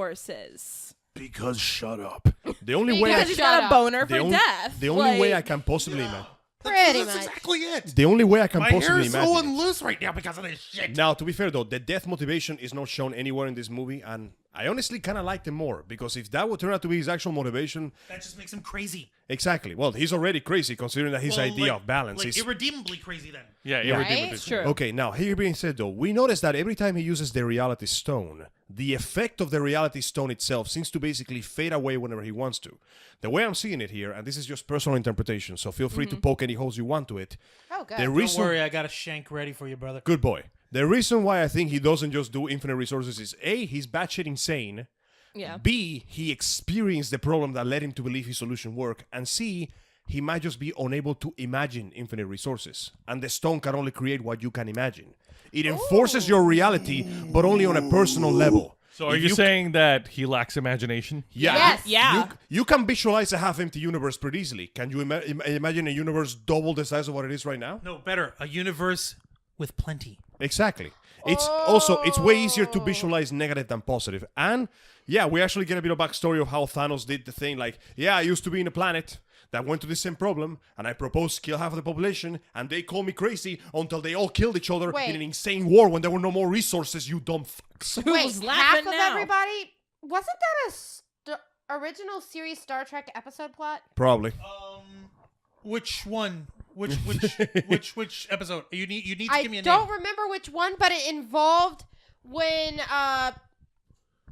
resources? Because shut up. The only way Because he's Shut got a up. boner for death. The only way I Like, can possibly imagine. Pretty That's much. exactly it. The only way I can My hair possibly is so imagine. it. loose right now because of this shit. Now, to be fair though, the death motivation is not shown anywhere in this movie, and I honestly kind of liked it more because if that would turn out to be his actual motivation, That just makes him crazy. exactly. Well, he's already crazy considering that his Well, idea like- of balance like is. irredeemably crazy then. Yeah, Yeah. irredeemably. It's true. Okay, now here being said though, we notice that every time he uses the reality stone, the effect of the reality stone itself seems to basically fade away whenever he wants to. The way I'm seeing it here, and this is just personal interpretation, so feel free to poke any holes you want to it. Oh, good. The Don't reason, worry, I got a shank ready for you, brother. good boy. The reason why I think he doesn't just do infinite resources is A, he's batshit insane. Yeah. B, he experienced the problem that led him to believe his solution worked. And C, he might just be unable to imagine infinite resources. And the stone can only create what you can imagine. It enforces your reality, but only on a personal level. So are If you saying that he lacks imagination? Yeah. Yes. Yeah. You can visualize a half-empty universe pretty easily. Can you imagine a universe double the size of what it is right now? No, better. A universe with plenty. Exactly. It's way easier to visualize negative than positive. And yeah, we actually get a bit of backstory of how Thanos did the thing. Like, yeah, I used to be in a planet that went to the same problem, and I proposed to kill half of the population, and they called me crazy until they all killed each other Wait. in an insane war when there were no more resources. You dumb fucks. Wait, Who's half laughing of now? everybody? Wasn't that a original series Star Trek episode plot? Probably. Which one? Which episode? You need to I give me a don't name. remember which one, but it involved when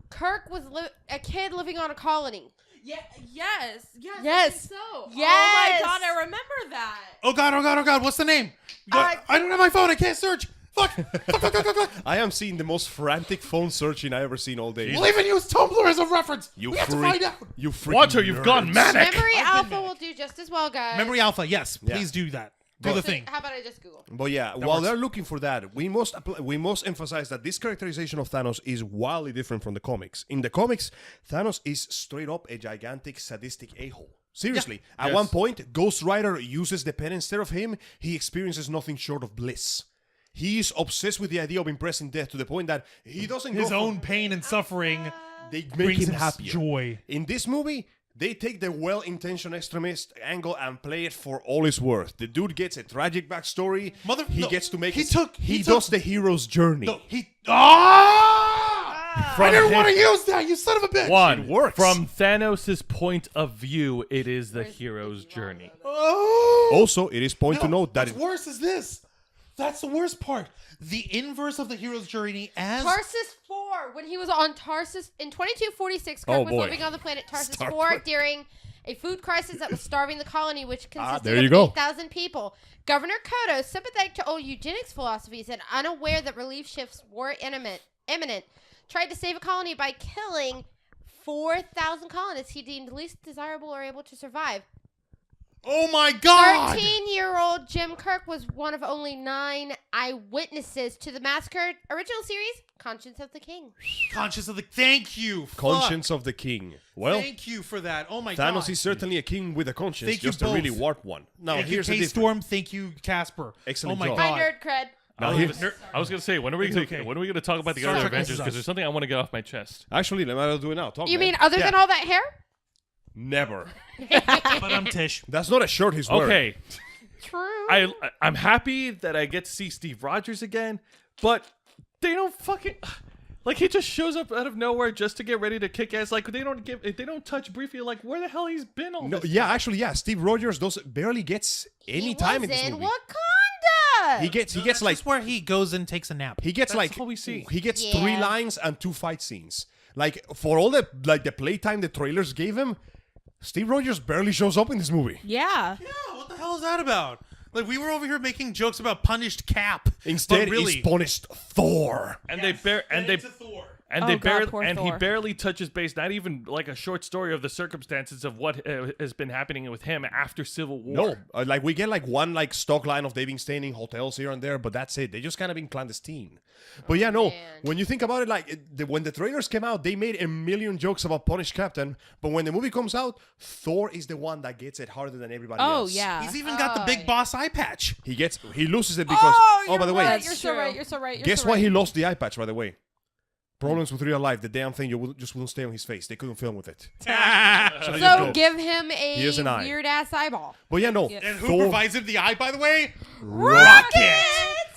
Kirk was a kid living on a colony. Yeah. Yes. Yes. I think so. Oh my Yes. god, I remember that. Oh god! What's the name? I don't have my phone. I can't search. Fuck. Fuck. I am seeing the most frantic phone searching I ever seen all day. We'll even use Tumblr as a reference. You we have to freak. find out. You freaking Watcher, you've gone nerds. manic. Memory I've been Alpha back. will do just as well, guys. Memory Alpha. Yes, Yeah. please do that. Do the thing. How about I just Google? But yeah, while works. they're looking for that, we must emphasize that this characterization of Thanos is wildly different from the comics. In the comics, Thanos is straight up a gigantic sadistic a-hole. Seriously, at Yes. one point, Ghost Rider uses the pen instead of him. He experiences nothing short of bliss. He is obsessed with the idea of impressing death to the point that he doesn't His go own pain and suffering they make brings him him happier. joy. In this movie, They take the well-intentioned extremist angle and play it for all it's worth. The dude gets a tragic backstory. He gets to make He does the hero's journey. No, I didn't want to use that, you son of a bitch. One, It works. from Thanos' point of view, it is the hero's journey. Also, it is point to note that what's worse is this. That's the worst part. The inverse of the hero's journey as Tarsus 4, when he was on Tarsus in 2246, Kirk was living on the planet Tarsus 4 during a food crisis that was starving the colony, which consisted of 8,000 people. Governor Kodo, sympathetic to old eugenics philosophies and unaware that relief shifts were imminent, tried to save a colony by killing 4,000 colonists he deemed least desirable or able to survive. Oh my God! 13-year-old Jim Kirk was one of only 9 eyewitnesses to the massacre. Original series, Conscience of the King. Thank you. Conscience of the King. Well, thank you for that. Oh my God. Thanos is certainly a king with a conscience, Thank you just a really both. warped one. Now, Thank here's you, the difference. KStorm. Thank you, Casper. Excellent Oh my job. God. My nerd cred. I was gonna say, when are we gonna talk about the Star other Trek Avengers? versus Because us. there's something I want to get off my chest. Actually, let me do it now. Talk, You man. mean other than all that hair? Never. But I'm Tish. That's not a shirt he's wearing. Okay, True. I'm happy that I get to see Steve Rogers again, but they don't fucking like he just shows up out of nowhere just to get ready to kick ass. Like they don't touch briefly. Like where the hell he's been all No, this yeah, time? actually, yeah. Steve Rogers barely gets any time in this movie. Wakanda. He gets like That's where he goes and takes a nap. he gets That's like all we see. he gets Yeah. 3 lines and 2 fight scenes. Like for all the playtime the trailers gave him, Steve Rogers barely shows up in this movie. Yeah. Yeah, what the hell is that about? Like we were over here making jokes about punished Cap. Instead, but really, he's punished Thor. And they Thor. he barely touches base. Not even like a short story of the circumstances of what has been happening with him after Civil War. No, like we get like one like stock line of they being staying in hotels here and there, but that's it. They just kind of been clandestine. But yeah, no. man. When you think about it, like when the trailers came out, they made a million jokes about Punished Captain. But when the movie comes out, Thor is the one that gets it harder than everybody Oh else. yeah. He's even got the big boss eye patch. He loses it because. Oh, by the way, You're so right. You're so right. You're guess so why right. he lost the eye patch? By the way. Problems with real life. The damn thing just wouldn't stay on his face. They couldn't film with it. So, they just So go. give him Here's an a eye. weird ass eyeball. But yeah, no. And who Thor- provides him the eye, by the way?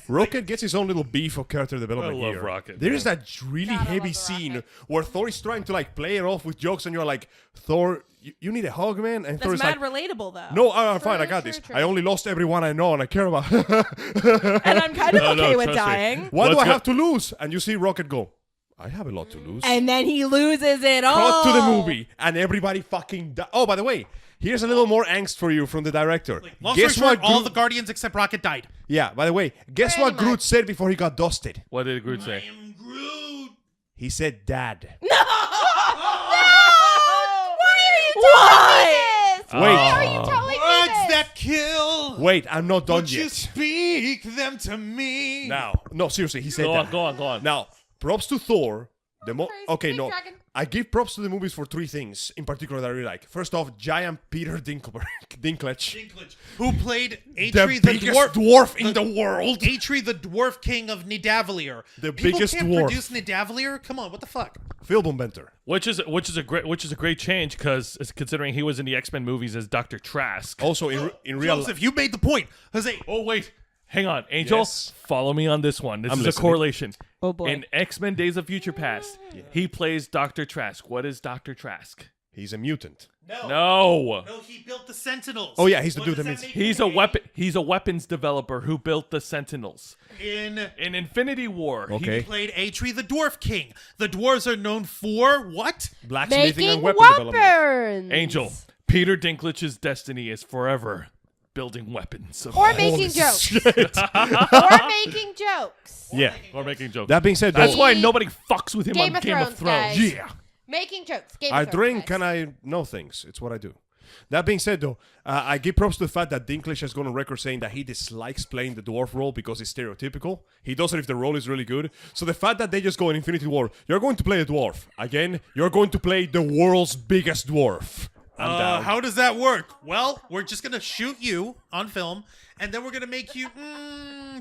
Rocket gets his own little beef of character development I love here. Rocket, There man. is that really God, I heavy love the scene Rocket. where Thor is trying to like play it off with jokes, and you're like, Thor, you need a hug, man. And Thor That's is mad like, relatable though. no, I'm fine, I got true, this. true. I only lost everyone I know and I care about. And I'm kind of No, okay with trust me. dying. What do Let's I go- have to lose? And you see Rocket go, I have a lot to lose. And then he loses it all. Cut to the movie, and everybody fucking. Oh, by the way, here's a little more angst for you from the director. Long Guess story short, what? all Groot- the Guardians except Rocket died. yeah. By the way, guess Pretty what Groot much. said before he got dusted? What did Groot say? am Groot. He said, "Dad." Why? Wait. Why are you telling me Words this? that kill. Wait, I'm not done Would you yet. speak them to me? Now, no, seriously, he said Go that. on, go on. Now, props to Thor. Crazy Okay, big no. dragon. I give props to the movies for 3 things in particular that I really like. First off, giant Peter Dinklage. Dinklage, who played The Atri the biggest dwarf. dwarf in the world. Atri the dwarf king of Nidavellir. The People biggest can't dwarf. produce Nidavellir? Come on, what the fuck? Film inventor. Which is a great change because considering he was in the X-Men movies as Dr. Trask. Also, in real Joseph, you made the point. Jose, Oh wait, hang on, Angel. Yes. Follow me on this one. This I'm is listening. a correlation. Oh, boy. In X-Men: Days of Future Past, he plays Dr. Trask. What is Dr. Trask? he's a mutant. No. No, he built the Sentinels. Oh, yeah, he's the What dude does that makes- make He's him a weapon. He's a weapons developer who built the Sentinels. In In Infinity War, Okay. he played Atri the dwarf king. The dwarves are known for what? Blacksmithing and Making weapon development. weapons. Angel, Peter Dinklage's destiny is forever building weapons. Or making jokes. Shit. Or making jokes. Yeah. Or making jokes. That being said, That's though, why nobody fucks with him Game on of Game Thrones, of Thrones. guys. yeah. Making jokes. Game I of Thrones, drink guys. and I know things. It's what I do. That being said, though, I give props to the fact that Dinklage has gone on record saying that he dislikes playing the dwarf role because it's stereotypical. He does it if the role is really good. So the fact that they just go in Infinity War, you're going to play a dwarf. Again, you're going to play the world's biggest dwarf. I'm down. How does that work? Well, we're just going to shoot you on film, and then we're going to make you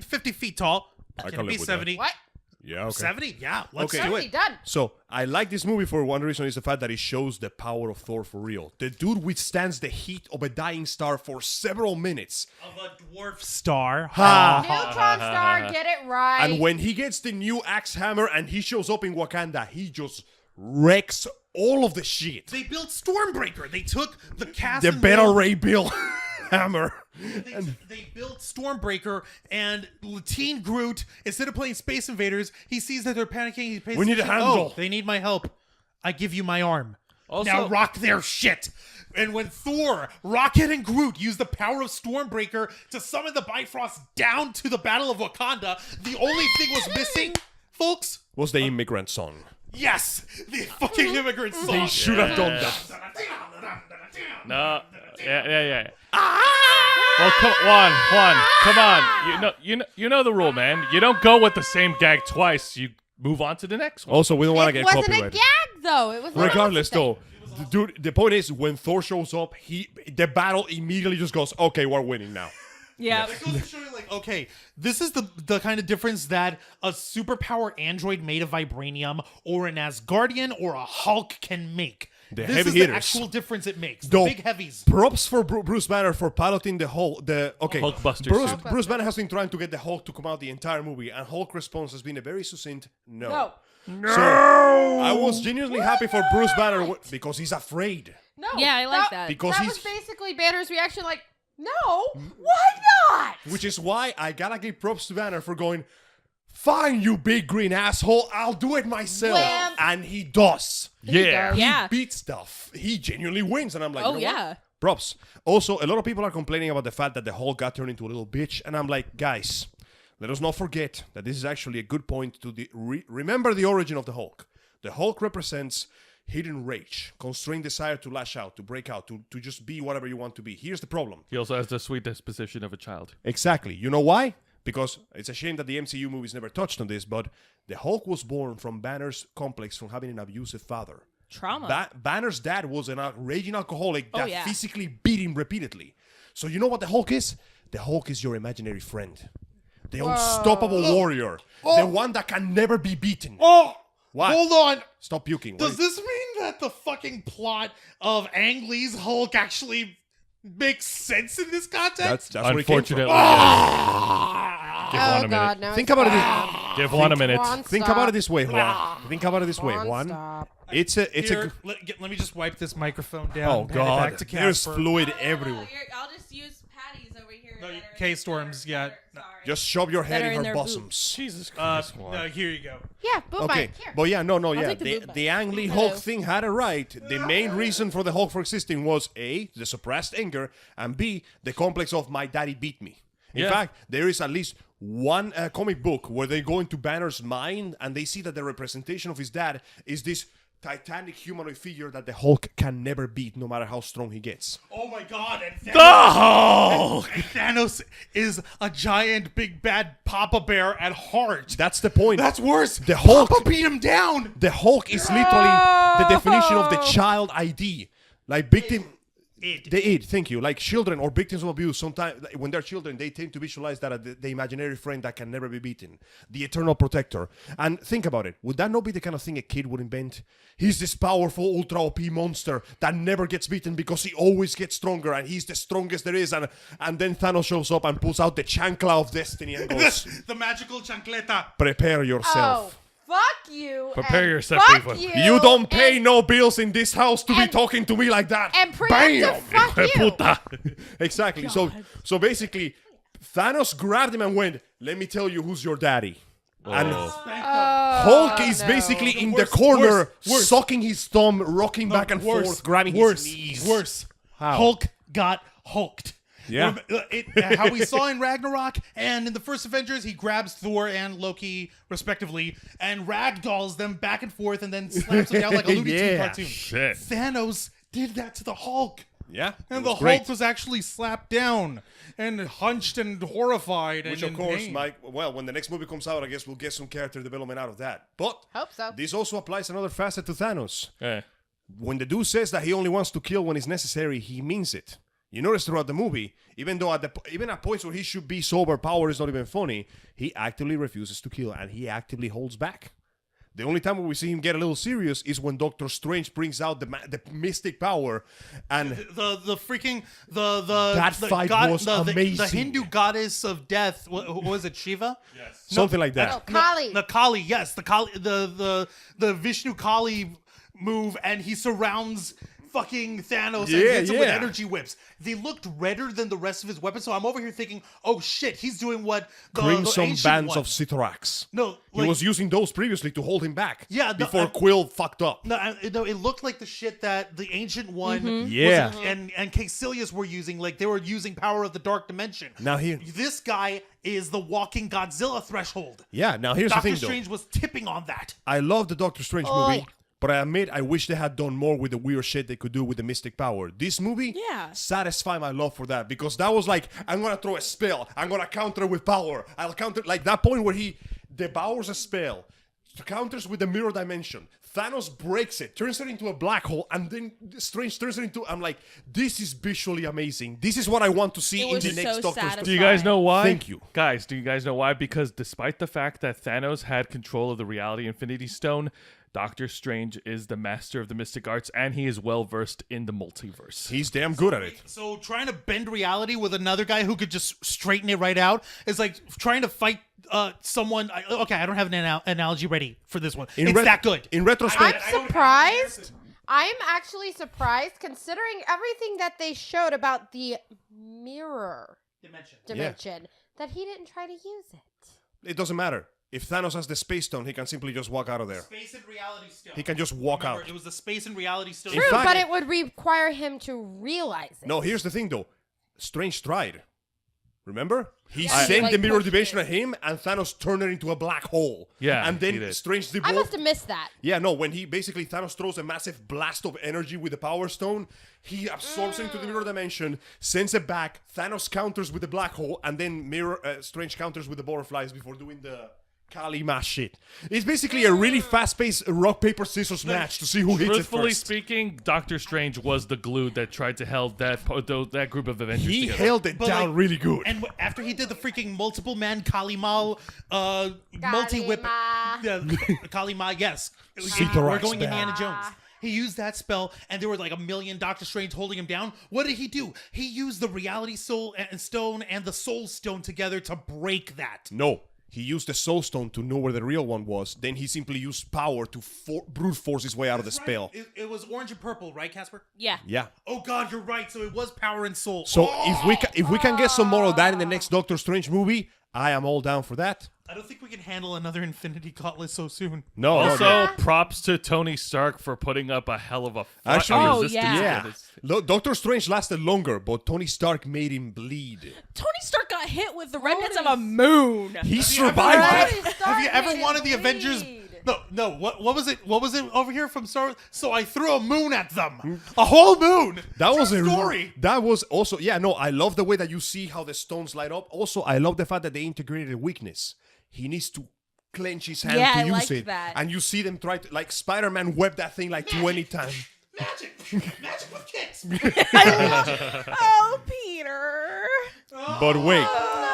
50 feet tall. I Can can it be live with that. 70? What? Yeah, okay. 70? Yeah, let's Okay. do Totally it. done. So I like this movie for one reason is the fact that it shows the power of Thor for real. The dude withstands the heat of a dying star for several minutes. Of a dwarf star. Neutron Star, get it right. And when he gets the new axe hammer and he shows up in Wakanda, he just wrecks all of the shit. They built Stormbreaker. They took the cast. The and Beta built- Ray Bill hammer. They built Stormbreaker, and Teen Groot, instead of playing Space Invaders, he sees that they're panicking. We need a handle. Oh, they need my help. I give you my arm. Also- now rock their shit. And when Thor, Rocket, and Groot use the power of Stormbreaker to summon the Bifrost down to the Battle of Wakanda, the only thing was missing, folks. Was the immigrant song. Yes, the fucking immigrant song. They should have done that. No. Yeah. Well, Juan, come on. You know the rule, man. You don't go with the same gag twice. You move on to the next one. Also, we don't want to It get wasn't copyrighted. a gag, though. It was Regardless, though, dude, the point is when Thor shows up, the battle immediately just goes, okay, we're winning now. Yeah. It goes to show you, like, okay, this is the kind of difference that a superpower android made of vibranium or an Asgardian or a Hulk can make. The this heavy is hitters. the actual difference it makes. The Though, big heavies. Props for Bruce Banner for piloting the Hulk. Hulkbuster Bruce, suit. Bruce Banner has been trying to get the Hulk to come out the entire movie, and Hulk response has been a very succinct no. So I was genuinely happy for Bruce Banner because he's afraid. No. Yeah, I like that. Because that he's was basically Banner's reaction, like, no, why not? Which is why I gotta give props to Banner for going, fine, you big green asshole, I'll do it myself. Wham. And he does. Yeah. Yeah. He beats stuff. He genuinely wins. And I'm like, Oh, you know what? yeah. Props. Also, a lot of people are complaining about the fact that the Hulk got turned into a little bitch. And I'm like, guys, let us not forget that this is actually a good point to remember the origin of the Hulk. The Hulk represents hidden rage, constrained desire to lash out, to break out, to just be whatever you want to be. Here's the problem. He also has the sweet disposition of a child. Exactly. You know why? Because it's a shame that the MCU movies never touched on this, but the Hulk was born from Banner's complex from having an abusive father. Trauma. Banner's dad was an raging alcoholic that yeah. physically beat him repeatedly. So you know what the Hulk is? The Hulk is your imaginary friend. The unstoppable warrior. The one that can never be beaten. Oh, What? hold on. Stop puking. Does this mean that the fucking plot of Ang Lee's Hulk actually makes sense in this context? That's where it came Unfortunately, from. yes. Give Juan Oh, a minute. God, no. Think about it. Give Juan a minute. Juan, Think stop. about it this way, Juan. Think about it this way, Juan, Juan. stop. It's a Here, let me just wipe this microphone down. Oh hand it God, back to there's Casper. fluid No, everywhere. I'll just use Patty's over here. No, that are in KStorm's, their- yeah. Sorry. Just shove your head That are in in her their bosoms. Jesus Christ, Juan. No, here you go. Yeah, boom Okay, mic. Here. but yeah, no, yeah. take the boot The mic. Ang Lee Hello. Hulk thing had it right. The main reason for the Hulk for existing was A, the suppressed anger, and B, the complex of my daddy beat me. In Yeah. fact, there is at least one comic book where they go into Banner's mind and they see that the representation of his dad is this titanic humanoid figure that the Hulk can never beat, no matter how strong he gets. Oh my God! And The Hulk! Thanos is a giant, big bad Papa Bear at heart. That's the point. That's worse. The Hulk- Papa beat him down. The Hulk is literally the definition of the child ID. Like victim. Thank you. Like children or victims of abuse, sometimes when they're children, they tend to visualize that as the imaginary friend that can never be beaten, the eternal protector. And think about it. Would that not be the kind of thing a kid would invent? He's this powerful ultra OP monster that never gets beaten because he always gets stronger and he's the strongest there is. And then Thanos shows up and pulls out the chancla of destiny and goes, The magical chancleta. prepare yourself. Oh, fuck you. Prepare and yourself, fuck people. You don't pay and, no bills in this house to be and- talking to me like that. And preemptive fuck you. Puta. Exactly. So basically, Thanos grabbed him and went, let me tell you who's your daddy. And Hulk is no. basically in Worse, the corner, worse. sucking his thumb, rocking back and forth, grabbing his knees. Worse. How? Hulk got hulked. Yeah. How we saw in Ragnarok and in the first Avengers, he grabs Thor and Loki, respectively, and ragdolls them back and forth and then slaps them down like a Looney Tunes Yeah. cartoon. Shit. Thanos did that to the Hulk. Yeah. And it the was great. Hulk was actually slapped down and hunched and horrified. Which, and of in course, pain. Mike, well, when the next movie comes out, I guess we'll get some character development out of that. But Hope so. this also applies another facet to Thanos. Yeah. When the dude says that he only wants to kill when it's necessary, he means it. You notice throughout the movie, even though even at points where he should be so overpowered, it's not even funny, he actively refuses to kill, and he actively holds back. The only time when we see him get a little serious is when Doctor Strange brings out the mystic power, and the fight was amazing. The Hindu goddess of death. What was it, Shiva? Yes, something like that. No, Kali. The Kali, yes, the Kali, the Vishnu Kali move, and he surrounds fucking Thanos and hits him with energy whips. They looked redder than the rest of his weapons, so I'm over here thinking, oh shit, he's doing what the Crimson ancient bands one. of Cithrax. No, he was using those previously to hold him back. Yeah, before Quill fucked up. No, it looked like the shit that the ancient one, and Caecilius were using. Like they were using power of the dark dimension. Now this guy is the walking Godzilla threshold. Yeah. Now here's the thing, Doctor Strange was tipping on that. I love the Doctor Strange movie. But I admit, I wish they had done more with the weird shit they could do with the mystic power. This movie satisfied my love for that, because that was like, I'm going to throw a spell. I'm going to counter it with power. I'll counter, like that point where he devours a spell, counters with the mirror dimension. Thanos breaks it, turns it into a black hole, and then Strange turns it into, I'm like, this is visually amazing. This is what I want to see in the next Doctor Strange. Do you guys know why? Thank you. Guys, do you guys know why? Because despite the fact that Thanos had control of the Reality Infinity Stone, Doctor Strange is the master of the mystic arts, and he is well-versed in the multiverse. He's damn good at it. So trying to bend reality with another guy who could just straighten it right out is like trying to fight someone. Okay, I don't have an analogy ready for this one. It's that good. In retrospect, I'm surprised. I'm actually surprised, considering everything that they showed about the mirror dimension that he didn't try to use it. It doesn't matter. If Thanos has the Space Stone, he can simply just walk out of there. Space and Reality Stone. He can just walk out. It was the Space and Reality Stone. True, but it would require him to realize it. No, here's the thing, though. Strange tried. Remember? He sent the mirror dimension at him, and Thanos turned it into a black hole. Yeah, and then Strange I must have missed that. Yeah, no, when Thanos throws a massive blast of energy with the Power Stone, he absorbs it into the mirror dimension, sends it back, Thanos counters with the black hole, and then Strange counters with the butterflies before doing the Kali mash shit. It's basically a really fast-paced rock, paper, scissors match to see who hits it first. Truthfully speaking, Doctor Strange was the glue that tried to hold that group of Avengers He together. held it down really good. And after he did the freaking multiple man Kali Ma, multi-whip, Kali Ma, yes. We're going Indiana Jones. He used that spell, and there were like a million Doctor Strange holding him down. What did he do? He used the Reality Stone and the Soul Stone together to break that. No. He used the Soul Stone to know where the real one was. Then he simply used power to brute force his way out of the spell. It was orange and purple, right, Casper? Yeah. Yeah. Oh God, you're right. So it was power and soul. So if we can get some more of that in the next Doctor Strange movie, I am all down for that. I don't think we can handle another Infinity Gauntlet so soon. No. Also, props to Tony Stark for putting up a hell of a fight. Actually, yeah. Doctor Strange lasted longer, but Tony Stark made him bleed. Tony Stark got hit with the remnants of a moon. He survived it. Have you ever wanted the Avengers? No. What was it? What was it over here from Star Wars? So I threw a moon at them. A whole moon. That was a story. That was also I love the way that you see how the stones light up. Also, I love the fact that they integrated a weakness. He needs to clench his hand to use it. That. And you see them try to, like Spider-Man web that thing like 20 times. Magic with kicks. Oh, Peter. But wait,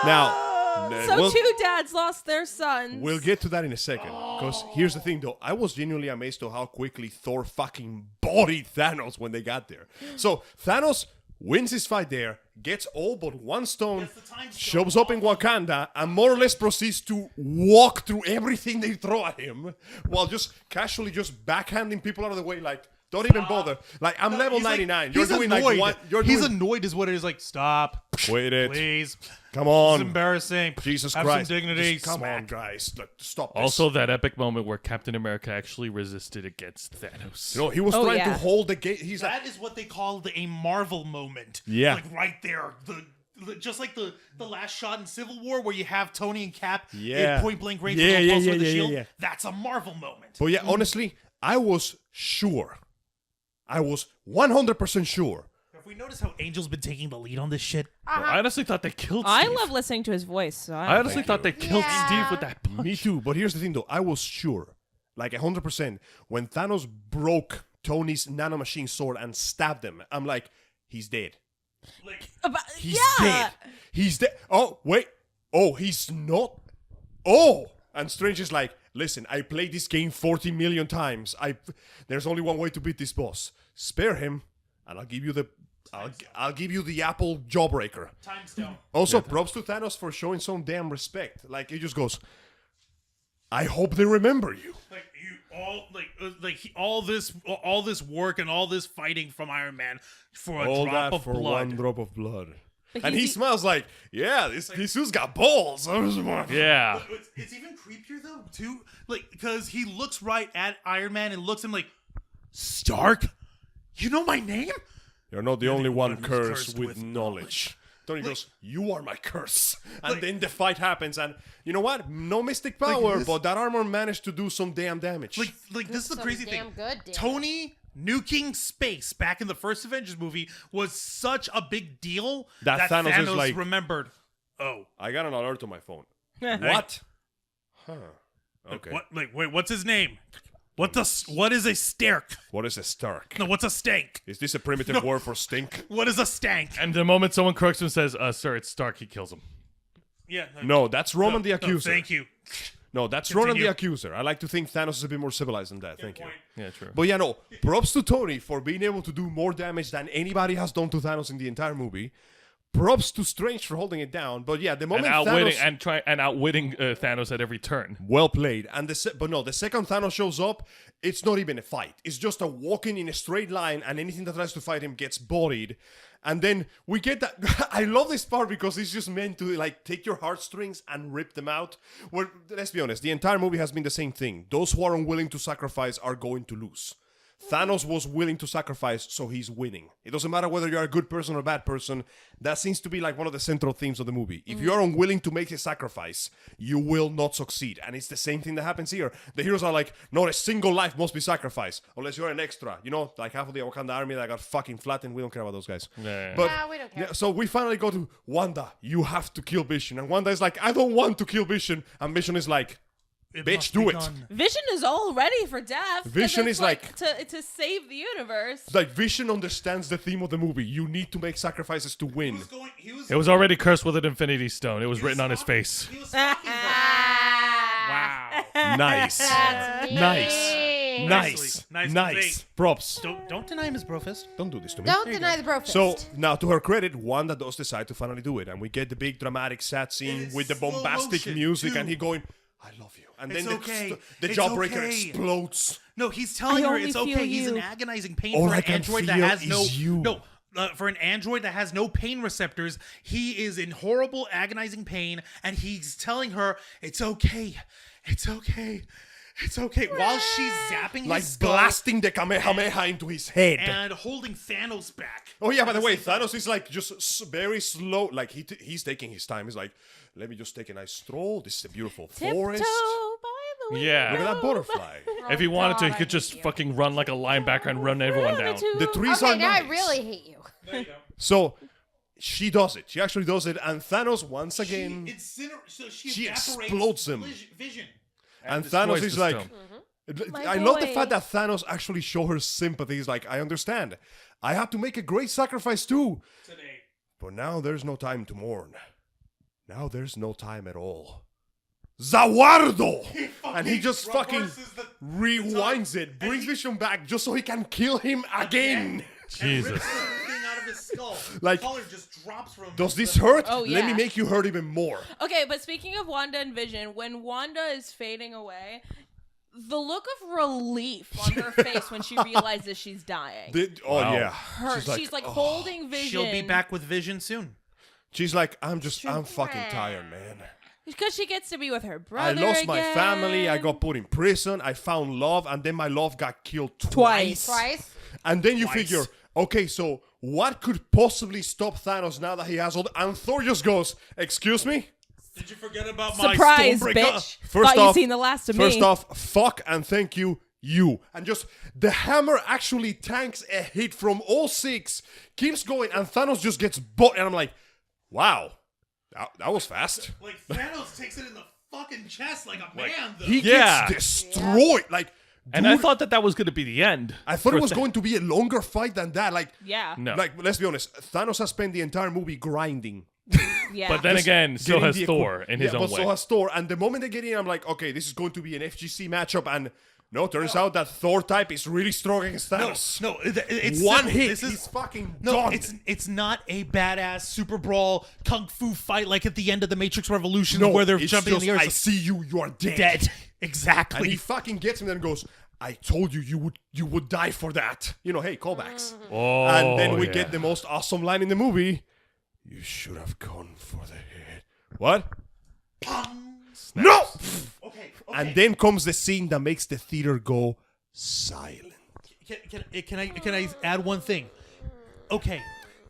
now. So two dads lost their sons. We'll get to that in a second. Because here's the thing, though. I was genuinely amazed at how quickly Thor fucking bodied Thanos when they got there. So Thanos wins his fight there, gets all but one stone, shows up in Wakanda, and more or less proceeds to walk through everything they throw at him while just casually just backhanding people out of the way like, don't even bother. Like, I'm level 99. You're doing annoyed. like one. He's annoyed is what it is. Like, stop. Wait it. Please. Come on. It's embarrassing. Jesus Have Christ. some dignity. Just come on, guys. Stop this. Also, that epic moment where Captain America actually resisted against Thanos. You know, he was trying to hold the gate. That is what they call a Marvel moment. Yeah. Like, right there. Just like the last shot in Civil War where you have Tony and Cap in point blank range with the shield. Yeah. That's a Marvel moment. But yeah, honestly, I was sure. I was 100% sure. Have we noticed how Angel's been taking the lead on this shit? I honestly thought they killed Steve. I love listening to his voice. So I honestly thought they killed Steve with that punch. Me too. But here's the thing, though. I was sure, like 100%, when Thanos broke Tony's nanomachine sword and stabbed him, I'm like, he's dead. He's dead. He's dead. Oh, wait. Oh, he's not. Oh. And Strange is like, listen, I played this game 40 million times. There's only one way to beat this boss. Spare him, and I'll give you the apple jawbreaker. Time's down. Also, props to Thanos for showing some damn respect. Like, he just goes, I hope they remember you. Like all this work and all this fighting from Iron Man for a All drop that of for blood. one drop of blood. And he smiles like, yeah, this dude's got balls. Yeah. It's even creepier though, too, like because he looks right at Iron Man and looks at him like, Stark, you know my name? You're not the only one who's cursed with knowledge. Tony goes, you are my curse. And then the fight happens, and you know what? No mystic power, but that armor managed to do some damn damage. Like this is the Some crazy damn thing. good damage. Tony nuking space back in the first Avengers movie was such a big deal That Thanos is like- remembered. Oh, I got an alert on my phone. What? Huh. Okay. what? Like, wait, what's his name? What is a sterk? What is a Stark? No, what's a stank? Is this a primitive word for stink? What is a stank? And the moment someone corrects him and says, sir, it's Stark, he kills him. Yeah. No, that's Roman the No, Accuser. thank you. No, that's Continue. Ronan the Accuser. I like to think Thanos is a bit more civilized than that. Thank you. point. Yeah, true. But yeah, no, props to Tony for being able to do more damage than anybody has done to Thanos in the entire movie. Props to Strange for holding it down. But yeah, the And moment outwitting Thanos... outwitting Thanos at every turn. Well played. And the second Thanos shows up, it's not even a fight. It's just a walking in a straight line, and anything that tries to fight him gets bodied. And then we get that. I love this part because it's just meant to like take your heartstrings and rip them out. Well, let's be honest, the entire movie has been the same thing. Those who are unwilling to sacrifice are going to lose. Thanos was willing to sacrifice, so he's winning. It doesn't matter whether you're a good person or a bad person. That seems to be like one of the central themes of the movie. If you are unwilling to make a sacrifice, you will not succeed. And it's the same thing that happens here. The heroes are like, not a single life must be sacrificed, unless you're an extra. You know, like half of the Wakanda army that got fucking flattened. We don't care about those guys. Yeah. But, we don't care. Yeah, so we finally go to Wanda. You have to kill Vision. And Wanda is like, I don't want to kill Vision. And Vision is like, bitch, must do be it. done. Vision is all ready for death. 'cause Vision it's is like- to save the universe. Like, Vision understands the theme of the movie. You need to make sacrifices to win. It was already cursed with an Infinity Stone. It was written on his face. He was stalking her. Wow. Nice. That's Nice. mean. Nice. Nice. Nice. Props. Don't deny him his brofist. Don't do this to me. Don't deny the bro fist. So, now to her credit, Wanda does decide to finally do it. And we get the big dramatic sad scene it's with the slow bombastic motion, music too. and he going, I love you. And It's then okay. the It's jawbreaker okay. explodes. No, he's telling I her only it's feel okay. He's in you. agonizing pain All for I an can android that feel has no is you. no. For an android that has no pain receptors, he is in horrible, agonizing pain, and he's telling her it's okay, it's okay, it's okay. While she's zapping Like his skull blasting the Kamehameha into his head. and holding Thanos back. Oh yeah, by the way, Thanos is like just very slow. Like he's taking his time. He's like, let me just take a nice stroll. This is a beautiful forest. Tiptoe by the window. Yeah. Look at that butterfly. If he wanted to, God, he I could hate just you. fucking run like a linebacker and run everyone down. The trees Okay, are now nice. I really hate you. So she does it. She actually does it, and Thanos once again. She she evaporates explodes him. Vision. And destroys Thanos the is like. stone. My I love the boy. fact that Thanos actually show her sympathy. He's like, I understand. I have to make a great sacrifice too. Today. But now there's no time to mourn. Now there's no time at all. Zawardo! And he just fucking reverses the rewinds it, brings Vision back just so he can kill him again. Jesus. Rips the thing out of his skull. Like, the collar just drops from. Does this hurt? Oh, Let me yeah. make you hurt even more. Okay, but speaking of Wanda and Vision, when Wanda is fading away, the look of relief on her face when she realizes she's dying. Oh yeah. She's like holding Vision. She'll be back with Vision soon. She's like, I'm fucking tired, man. Because she gets to be with her I brother lost my again. family. I got put in prison. I found love, and then my love got killed Twice. Twice. And then you Twice. figure, okay, so what could possibly stop Thanos now that he has all? And Thor just goes, "Excuse me." Did you forget about Surprise, my bitch. First Thought off, you'd seen the last of first me. off, fuck and thank you, you. And just the hammer actually tanks a hit from all six, keeps going, and Thanos just gets bought. And I'm like, wow, that was fast. Like Thanos takes it in the fucking chest like a man. Though. He Yeah. gets destroyed. Like And I thought that was going to be the end. I thought it was going to be a longer fight than that. Like, Yeah. No. like let's be honest. Thanos has spent the entire movie grinding. Yeah. But then again, so Getting has the Thor in his own but way. so has Thor. And the moment they get in, I'm like, okay, this is going to be an FGC matchup. And no, turns out that Thor type is really strong against Thanos. No, it's One simple. hit, This is he's fucking no. done. It's not a badass super brawl kung fu fight like at the end of the Matrix Revolutions No, where they're it's jumping just, in the air. I see you, you are dead. Dead. And Exactly. he fucking gets him and goes, I told you you would die for that. You know, hey, callbacks. Oh, And then we yeah. get the most awesome line in the movie. You should have gone for the head. What? No! Okay. And then comes the scene that makes the theater go silent. Can I add one thing? Okay.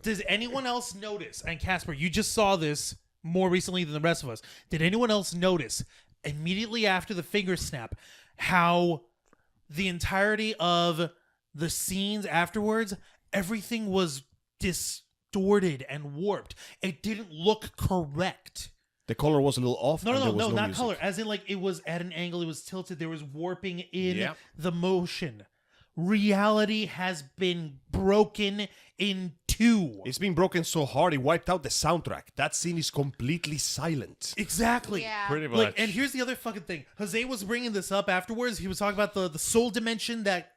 Does anyone else notice? And Casper, you just saw this more recently than the rest of us. Did anyone else notice immediately after the finger snap how the entirety of the scenes afterwards, everything was distorted and warped? It didn't look correct. The color was a little off. and there No, was not music. color. As in, like, it was at an angle, it was tilted, there was warping in Yeah. the motion. Reality has been broken in two. It's been broken so hard it wiped out the soundtrack. That scene is completely silent. Exactly. Yeah. Pretty much. Like, and here's the other fucking thing. Jose was bringing this up afterwards. He was talking about the soul dimension that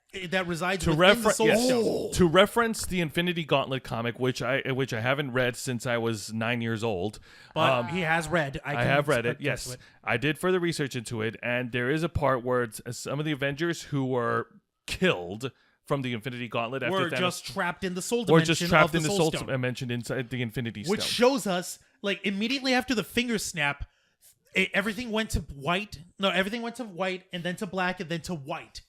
resides within the soul stone. To reference the Infinity Gauntlet comic, which I haven't read since I was 9 years old. But he has read. I can have read it. attest to Yes, I did further research into it, and there is a part where some of the Avengers who were killed from the Infinity Gauntlet after We're Thanos, just trapped in the soul or dimension just trapped of the in the soul soul stone. dimension inside the Infinity Which Stone. shows us, like, immediately after the finger snap, everything went to white. No, everything went to white, and then to black, and then to white.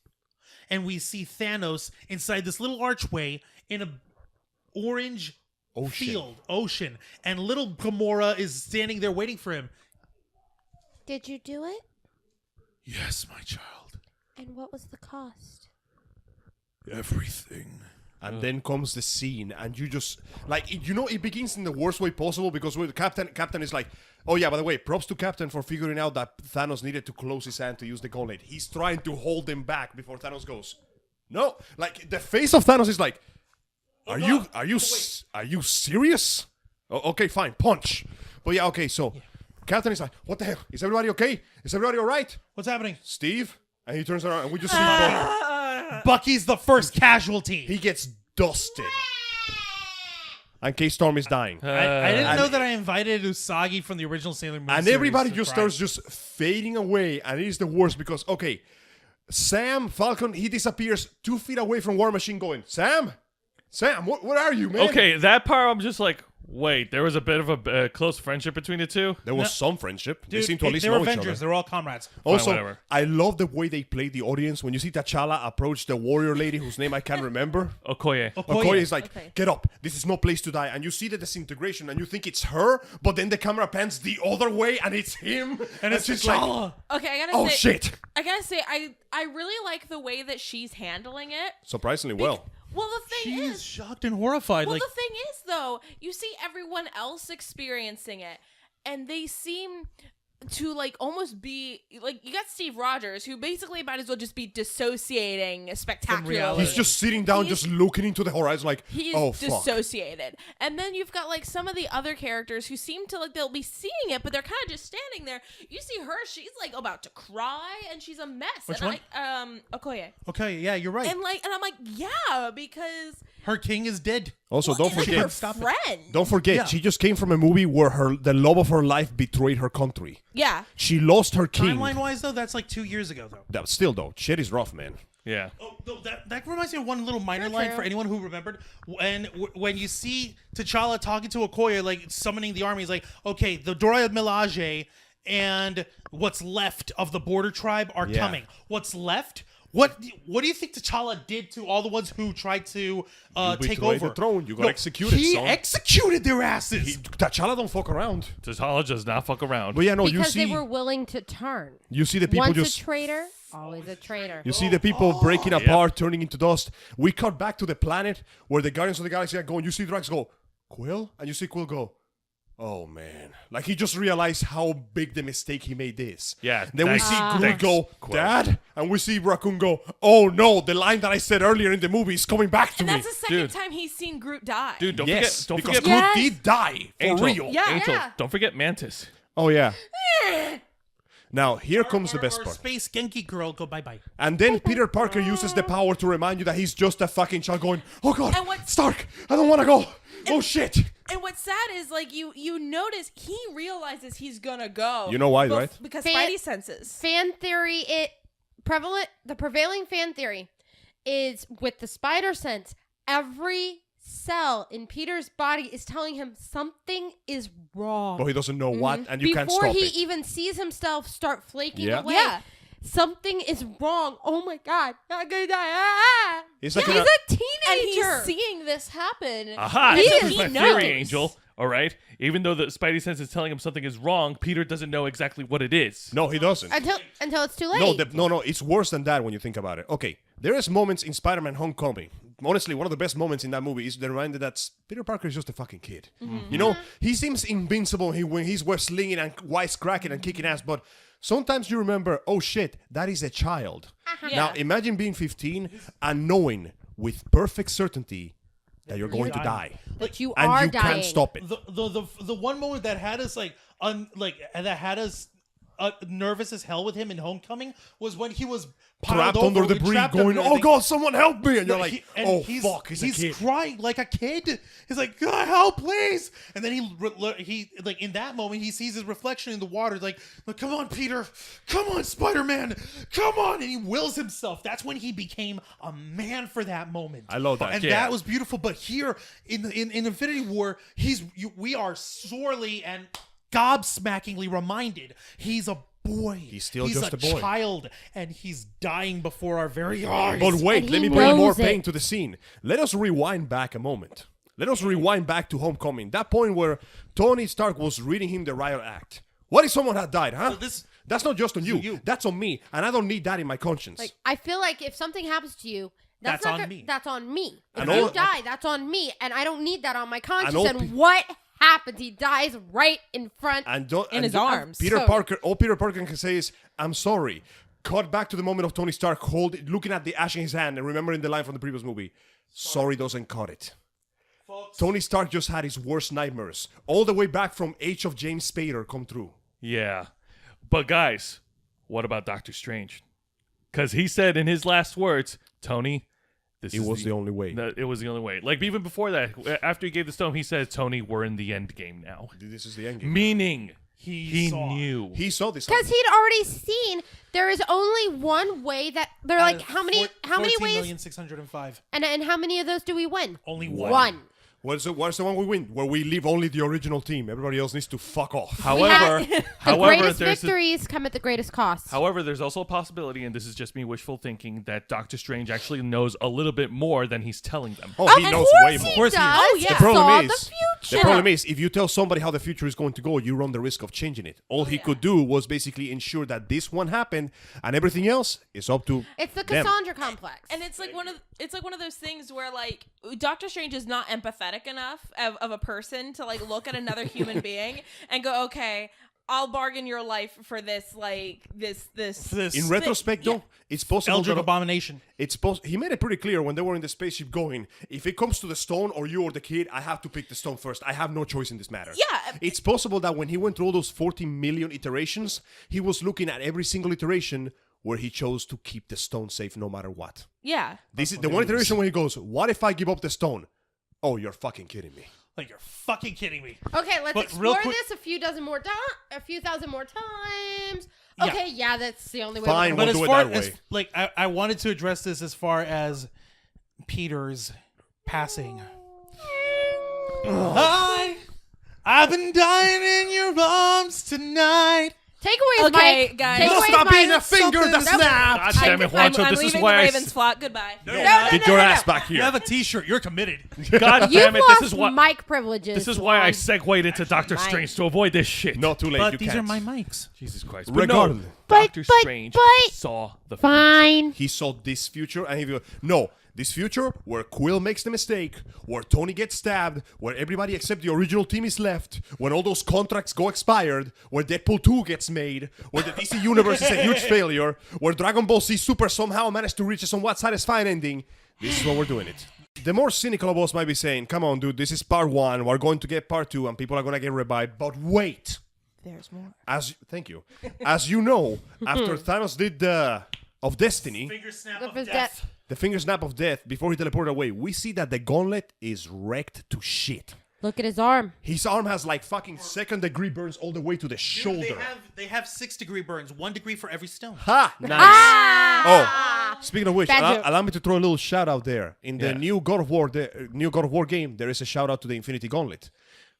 And we see Thanos inside this little archway in a orange ocean, and little Gamora is standing there waiting for him. Did you do it? Yes, my child. And what was the cost? Everything. And then comes the scene, and you just like it begins in the worst way possible because with Captain is like, oh yeah, by the way, props to Captain for figuring out that Thanos needed to close his hand to use the gauntlet. He's trying to hold him back before Thanos goes. No, like the face of Thanos is like, are you serious? Oh, okay, fine, punch. But yeah, okay, so Captain is like, what the hell? Is everybody okay? Is everybody all right? What's happening? Steve, and he turns around, and we just see Bucky's the first casualty. he gets dusted. And KStorm is dying. I didn't and- know that I invited Usagi from the original Sailor Moon And series everybody to just cry. starts just fading away, and it is the worst because, okay, Sam, Falcon, he disappears 2 feet away from War Machine going, Sam, what are you, man? Okay, that part I'm just like, wait, there was a bit of a close friendship between the two. There was some friendship. They Dude, seem to at least they're know each Avengers. other. They're all comrades. Also, whatever. I love the way they played the audience. When you see T'Challa approach the warrior lady whose name I can't remember. Okoye. Okoye is like, Okay. get up. This is no place to die. And you see the disintegration, and you think it's her, but then the camera pans the other way, and it's him. And it's just like, T'Challa. Okay, I gotta oh, say, shit. I really like the way that she's handling it. Surprisingly well. Well, the thing She is, is shocked and horrified. well, Like, the thing is, though, you see everyone else experiencing it, and they seem to like almost be like, you got Steve Rogers, who basically might as well just be dissociating spectacularly. reality. He's just sitting down, He's- just looking into the horizon like, He's oh, fuck. dissociated. And then you've got like some of the other characters who seem to like they'll be seeing it, but they're kind of just standing there. You see her, she's like about to cry and she's a mess. Which and one? Okoye. okay, yeah, you're right. And I'm like, yeah, because Her king is dead. Also, don't it's like forget, her Stop it. friend. don't forget, Yeah. she just came from a movie where the love of her life betrayed her country. Yeah. She lost her king. Timeline-wise, though, that's like 2 years ago, though. That, still, though, shit is rough, man. Yeah. Oh, no, that reminds me of one little minor True, line true. for anyone who remembered. When you see T'Challa talking to Okoye, like summoning the army, he's like, okay, the Dora Milaje and what's left of the border tribe are Yeah. coming. What's left? What do you think T'Challa did to all the ones who tried to take betrayed over the throne. You got executed, He son. executed their asses. T'Challa don't fuck around. T'Challa does not fuck around. But yeah, no, you Because see, they were willing to turn. you see the people Once just. a traitor, always a traitor. You see the people breaking apart, turning into dust. We cut back to the planet where the Guardians of the Galaxy are going. You see Drax go, Quill? And you see Quill go, oh man. Like he just realized how big the mistake he made is. Yeah, Then we thanks. see Groot Thanks, go, Quill. Dad? And we see Raccoon go, oh no, the line that I said earlier in the movie is coming back to And me. that's the second Dude. time he's seen Groot die. Dude, don't Yes, forget. Don't because forget. Groot did die for Angel, real. Yeah. Angel, Yeah. don't forget Mantis. Oh yeah. Now, here comes the best Or part. Space Genki Girl, go bye-bye. And then Peter Parker uses the power to remind you that he's just a fucking child going, oh god, And what's- Stark, I don't want to go. Oh shit. And what's sad is like you notice he realizes he's gonna go. You know why, right? Because Fan- Spidey senses. Fan theory, the prevailing fan theory is with the spider sense, every cell in Peter's body is telling him something is wrong. But he doesn't know what, and you can't Before stop he it. even sees himself start flaking Yeah. away. Yeah. Something is wrong. Oh my god. I'm gonna die. Ah! It's like He's a- a And teenager. he's seeing this happen. Aha! He This is is my knows. theory, Angel. All right. Even though the Spidey sense is telling him something is wrong, Peter doesn't know exactly what it is. No, he doesn't. Until it's too late. No, it's worse than that when you think about it. Okay, there is moments in Spider-Man Homecoming. Honestly, one of the best moments in that movie is the reminder that Peter Parker is just a fucking kid. You know, he seems invincible when he's web slinging and wisecracking and kicking ass, but sometimes you remember, oh shit, that is a child. Now, Yeah. imagine being 15 and knowing with perfect certainty that you're going to die. That you And are you dying. can't stop it. The one moment that had us that had us nervous as hell with him in Homecoming was when he was piled Trapped over, under the bridge trapped going, under oh the- god, someone help me! And you're No, like, he's he's a kid. crying like a kid. He's like, God, help, please! And then he like in that moment he sees his reflection in the water. Like, come on, Peter, come on, Spider-Man, come on! And he wills himself. That's when he became a man for that moment. I love that. and Yeah. that was beautiful. But here in Infinity War, we are sorely and gobsmackingly reminded he's a boy. He's still just a boy. child, and he's dying before our very eyes. But wait, And let he me bring more knows it. pain to the scene. Let us rewind back a moment. Let us rewind back to Homecoming. That point where Tony Stark was reading him the riot act. What if someone had died, huh? That's not just on you. That's on me, and I don't need that in my conscience. Like, I feel like if something happens to you, that's That's not on me. That's on me. If And you all- die, that's on me, and I don't need that on my conscience. all And pe- what happens? He dies right in front. and don't, In and his don't- arms. Peter So- Parker. All Peter Parker can say is, "I'm sorry." Cut back to the moment of Tony Stark looking at the ash in his hand and remembering the line from the previous movie. Sorry doesn't cut it. Tony Stark just had his worst nightmares, all the way back from Age of James Spader, come true. Yeah. But guys, what about Doctor Strange? Because he said in his last words, Tony, this It is was the only way. It was the only way. Like even before that, after he gave the stone, he said, Tony, we're in the end game now. This is the end game. Meaning he saw. knew. He saw this. Because he'd already seen there is only one way that they're like how many ways 14,605. and how many of those do we win? Only One. What's the one we win? Where we leave only the original team. Everybody else needs to fuck off. However, The however, greatest there's victories come at the greatest cost. however, there's also a possibility, and this is just me wishful thinking, that Doctor Strange actually knows a little bit more than he's telling them. Oh, he Of knows course way he more. Of course he does. does. Oh, yeah. The Saw problem the is, future. the problem is, if you tell somebody how the future is going to go, you run the risk of changing it. All he could do was basically ensure that this one happened, and everything else is up to It's the them. Cassandra complex. And it's like one of those things where like Doctor Strange is not empathetic enough of a person to like look at another human being and go, okay, I'll bargain your life for this, like this. In retrospect, though, it's possible. Eldritch that- Abomination. It's he made it pretty clear when they were in the spaceship going, if it comes to the stone or you or the kid, I have to pick the stone first. I have no choice in this matter. Yeah. It's possible that when he went through all those 40 million iterations, he was looking at every single iteration where he chose to keep the stone safe no matter what. Yeah. This is the one iteration where he goes, what if I give up the stone? Oh, you're fucking kidding me. Like, you're fucking kidding me. Okay, let's But real explore quick- this a few thousand more times. Yeah. Okay, yeah, that's the only way. Fine, we're we'll But as do it far that as way. like I wanted to address this as far as Peter's passing. I've been dying in your arms tonight. Takeaways, Okay, Mike. guys. Takeaways, Must not Mike. be in a finger that Nope. snaps. God damn it, Juancho, I'm this is leaving why the I Ravens flock. Goodbye. Get your ass back here. You have a T-shirt. You're committed. God You've damn it, lost this is what mic privileges. this is why I Juan. segued into Doctor Mike. Strange to avoid this shit. Not too late. But you these can't. are my mics. Jesus Christ. Regardless. But- Doctor but- Strange but- saw the Fine. He saw this future and he goes, no, This future where Quill makes the mistake, where Tony gets stabbed, where everybody except the original team is left, when all those contracts go expired, where Deadpool 2 gets made, where the DC Universe is a huge failure, where Dragon Ball Z Super somehow managed to reach a somewhat satisfying ending. This is what we're doing it. The more cynical of us might be saying, come on, dude, this is part 1, we're going to get part 2, and people are going to get revived. But wait. There's more. Thank you. As you know, after Thanos did of Destiny, the finger snap of death, before he teleported away, we see that the gauntlet is wrecked to shit. Look at his arm. His arm has like fucking second-degree burns all the way to the shoulder. They have 6-degree burns, 1 degree for every stone. Ha! Nice. Oh, speaking of which, allow me to throw a little shout out there. In the new God of War game, there is a shout out to the Infinity Gauntlet.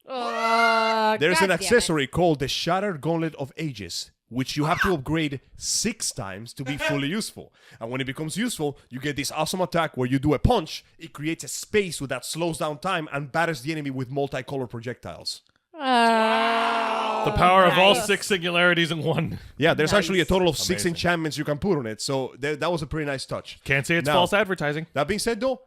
There's an accessory called the Shattered Gauntlet of Ages, which you have to upgrade 6 times to be fully useful. And when it becomes useful, you get this awesome attack where you do a punch, it creates a space that slows down time and batters the enemy with multicolored projectiles. The power of all 6 singularities in one. Yeah, there's actually a total of 6 enchantments you can put on it, so that was a pretty nice touch. Can't say it's false advertising. That being said, though,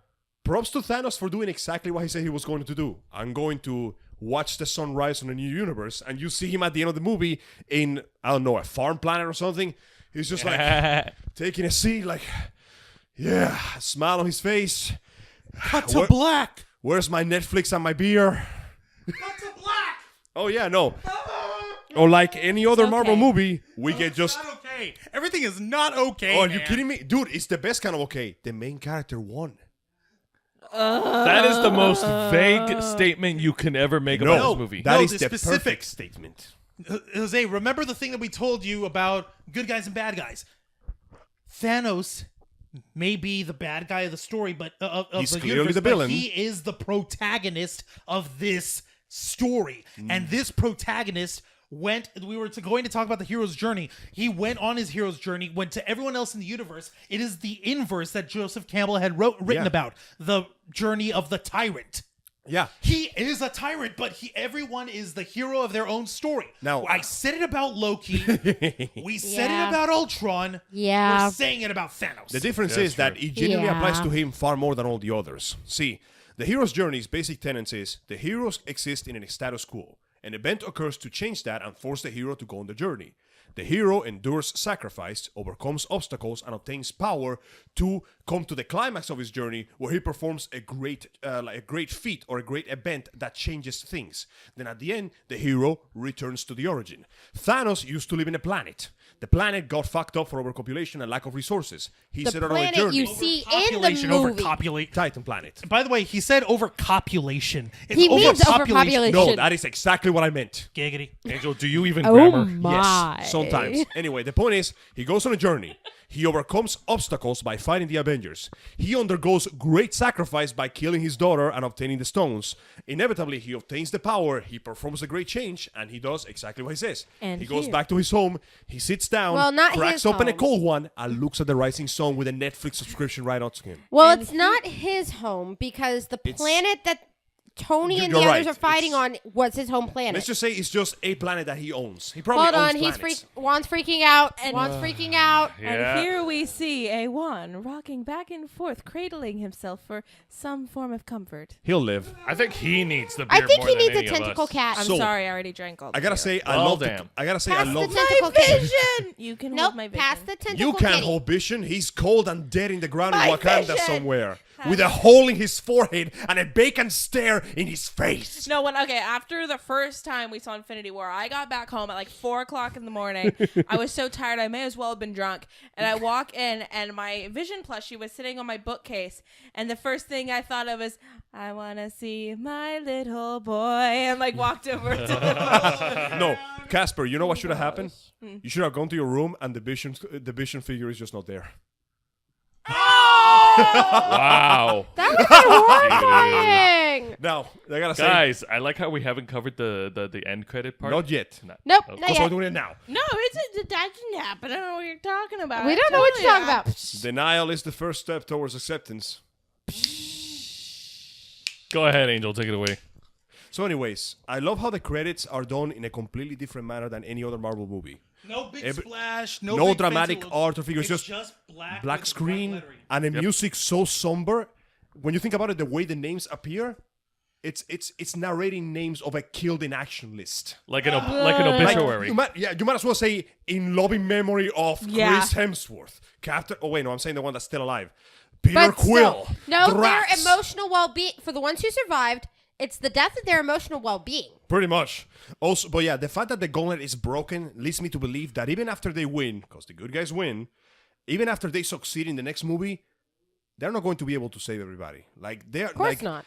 props to Thanos for doing exactly what he said he was going to do. I'm going to watch the sun rise on a new universe, and you see him at the end of the movie in, I don't know, a farm planet or something. He's just like taking a seat, like, yeah, a smile on his face. Cut to black. Where's my Netflix and my beer? Cut to black. Oh yeah, no. Or like any other Marvel movie, we get just. Not okay. Everything is not okay. Oh, are you kidding me, dude? It's the best kind of okay. The main character won. That is the most vague statement you can ever make about this movie. That is the the specific perfect statement. Jose, remember the thing that we told you about good guys and bad guys? Thanos may be the bad guy of the story, but of He's the clearly universe, the villain. but he is the protagonist of this story. And this protagonist we were going to talk about the hero's journey. He went on his hero's journey, went to everyone else in the universe. It is the inverse that Joseph Campbell had written about, the journey of the tyrant. Yeah. He is a tyrant, but everyone is the hero of their own story. Now, I said it about Loki. We said it about Ultron. Yeah. We're saying it about Thanos. The difference is that it genuinely applies to him far more than all the others. See, the hero's journey's basic tenets is the heroes exist in a status quo. An event occurs to change that and force the hero to go on the journey. The hero endures sacrifice, overcomes obstacles, and obtains power to come to the climax of his journey, where he performs a great feat or a great event that changes things. Then at the end, the hero returns to the origin. Thanos used to live in a planet. The planet got fucked up for overpopulation and lack of resources. He set out on a planet journey. you see in the movie. Overpopulate. Titan planet. By the way, he said overcopulation. It's He means overpopulation. No, that is exactly what I meant. Giggity. Angel, do you even Oh grammar? my. Yes, sometimes. Anyway, the point is, he goes on a journey. He overcomes obstacles by fighting the Avengers. He undergoes great sacrifice by killing his daughter and obtaining the stones. Inevitably, he obtains the power, he performs a great change, and he does exactly what he says. And he goes here. back to his home, he sits down, Well, not cracks his open a home. cold one, and looks at the rising sun with a Netflix subscription right on to him. Well, it's not his home because the planet that Tony and the You're others right. are fighting It's- on was his home planet. Let's just say it's just a planet that he owns. He probably Hold owns on, planets. Juan's freaking out. Juan's freaking out. Yeah. And here we see a Juan rocking back and forth, cradling himself for some form of comfort. He'll live. I think he needs the beer I think more he than needs a any of tentacle us. cat. I'm So, sorry, I already drank all the I gotta beer. say, I Well, love. damn. I gotta say, Pass I love. the tentacle kitty. Vision! You can Nope, hold my vision. pass the tentacle You can't kitty. hold Vision. He's cold and dead in the ground My in Wakanda vision. somewhere, with a hole in his forehead and a vacant stare in his face. No, after the first time we saw Infinity War, I got back home at like 4 o'clock in the morning. I was so tired, I may as well have been drunk. And I walk in, and my Vision plushie was sitting on my bookcase. And the first thing I thought of was, I want to see my little boy. And like walked over to the No, Casper, you know what should have happened? You should have gone to your room and the Vision figure is just not there. Wow. That was horrifying. Now, I gotta say, Guys, I like how we haven't covered the end credit part. not yet. Nope, Oh, not Because we're yet. doing it now. No, that didn't happen. I don't know what you're talking about. We don't know what you're talking about. Denial is the first step towards acceptance. Go ahead, Angel. Take it away. So anyways, I love how the credits are done in a completely different manner than any other Marvel movie. No big splash. No no big dramatic fancy art or figures. It's Just black black with screen white lettering. and the music so somber. When you think about it, the way the names appear, it's narrating names of a killed in action list. Like an obituary. You might as well say in loving memory of Yeah. Chris Hemsworth, Captain. Oh wait, no, I'm saying the one that's still alive. Peter But Quill. still, no, Drax. their emotional well-being for the ones who survived. It's the death of their emotional well-being. Pretty much. Also, but yeah, the fact that the gauntlet is broken leads me to believe that even after they win, because the good guys win, even after they succeed in the next movie, they're not going to be able to save everybody. Like they're Of course like not.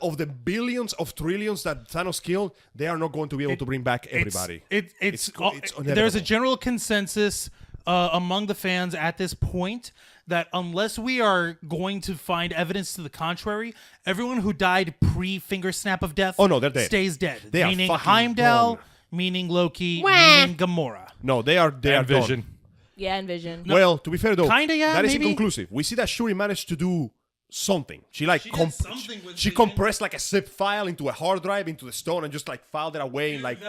Of the billions of trillions that Thanos killed, they are not going to be able to bring back everybody. It's inevitable. there's a general consensus among the fans at this point that unless we are going to find evidence to the contrary, everyone who died pre-finger snap of death Oh, no, they're dead. stays dead. They are meaning fucking Heimdall, gone. meaning Loki, Wah. meaning Gamora. No, they are And Vision. gone. Yeah, and Vision. Well, to be fair though, Kinda, yeah, that is maybe. inconclusive. We see that Shuri managed to do something. She like She did something with she Vision. compressed like a zip file into a hard drive into the stone and just like filed it away in like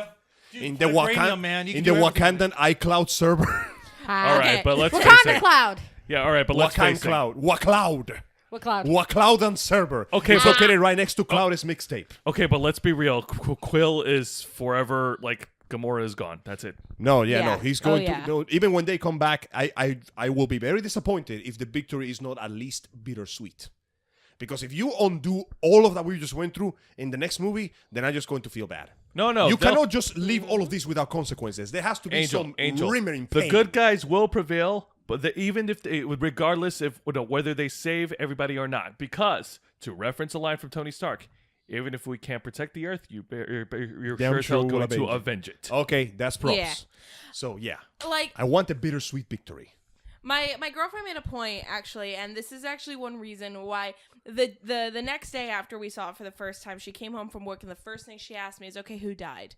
in the Vibranium, man. You in can the do everything. Wakandan iCloud server. All right, but let's face Wakanda it. Cloud. Yeah, all right, but let's Wakan face it. Cloud. Wacloud. What cloud? Wacloud and server. Okay, it's but- located right next to Cloud's mixtape. Okay, but let's be real. Quill is forever, like, Gamora is gone. That's it. No, Yeah. no, he's going Oh, yeah. to. No, even when they come back, I will be very disappointed if the victory is not at least bittersweet. Because if you undo all of that we just went through in the next movie, then I'm just going to feel bad. No, You they'll- cannot just leave all of this without consequences. There has to be some rimmering pain. The good guys will prevail, but even if regardless if whether they save everybody or not, because to reference a line from Tony Stark, even if we can't protect the Earth, you're Damn sure as hell sure we'll going to avenge avenge it. Okay, that's props. Yeah. So yeah, Like I want a bittersweet victory. my girlfriend made a point actually, and this is actually one reason why the next day after we saw it for the first time, she came home from work and the first thing she asked me is, "Okay, who died?"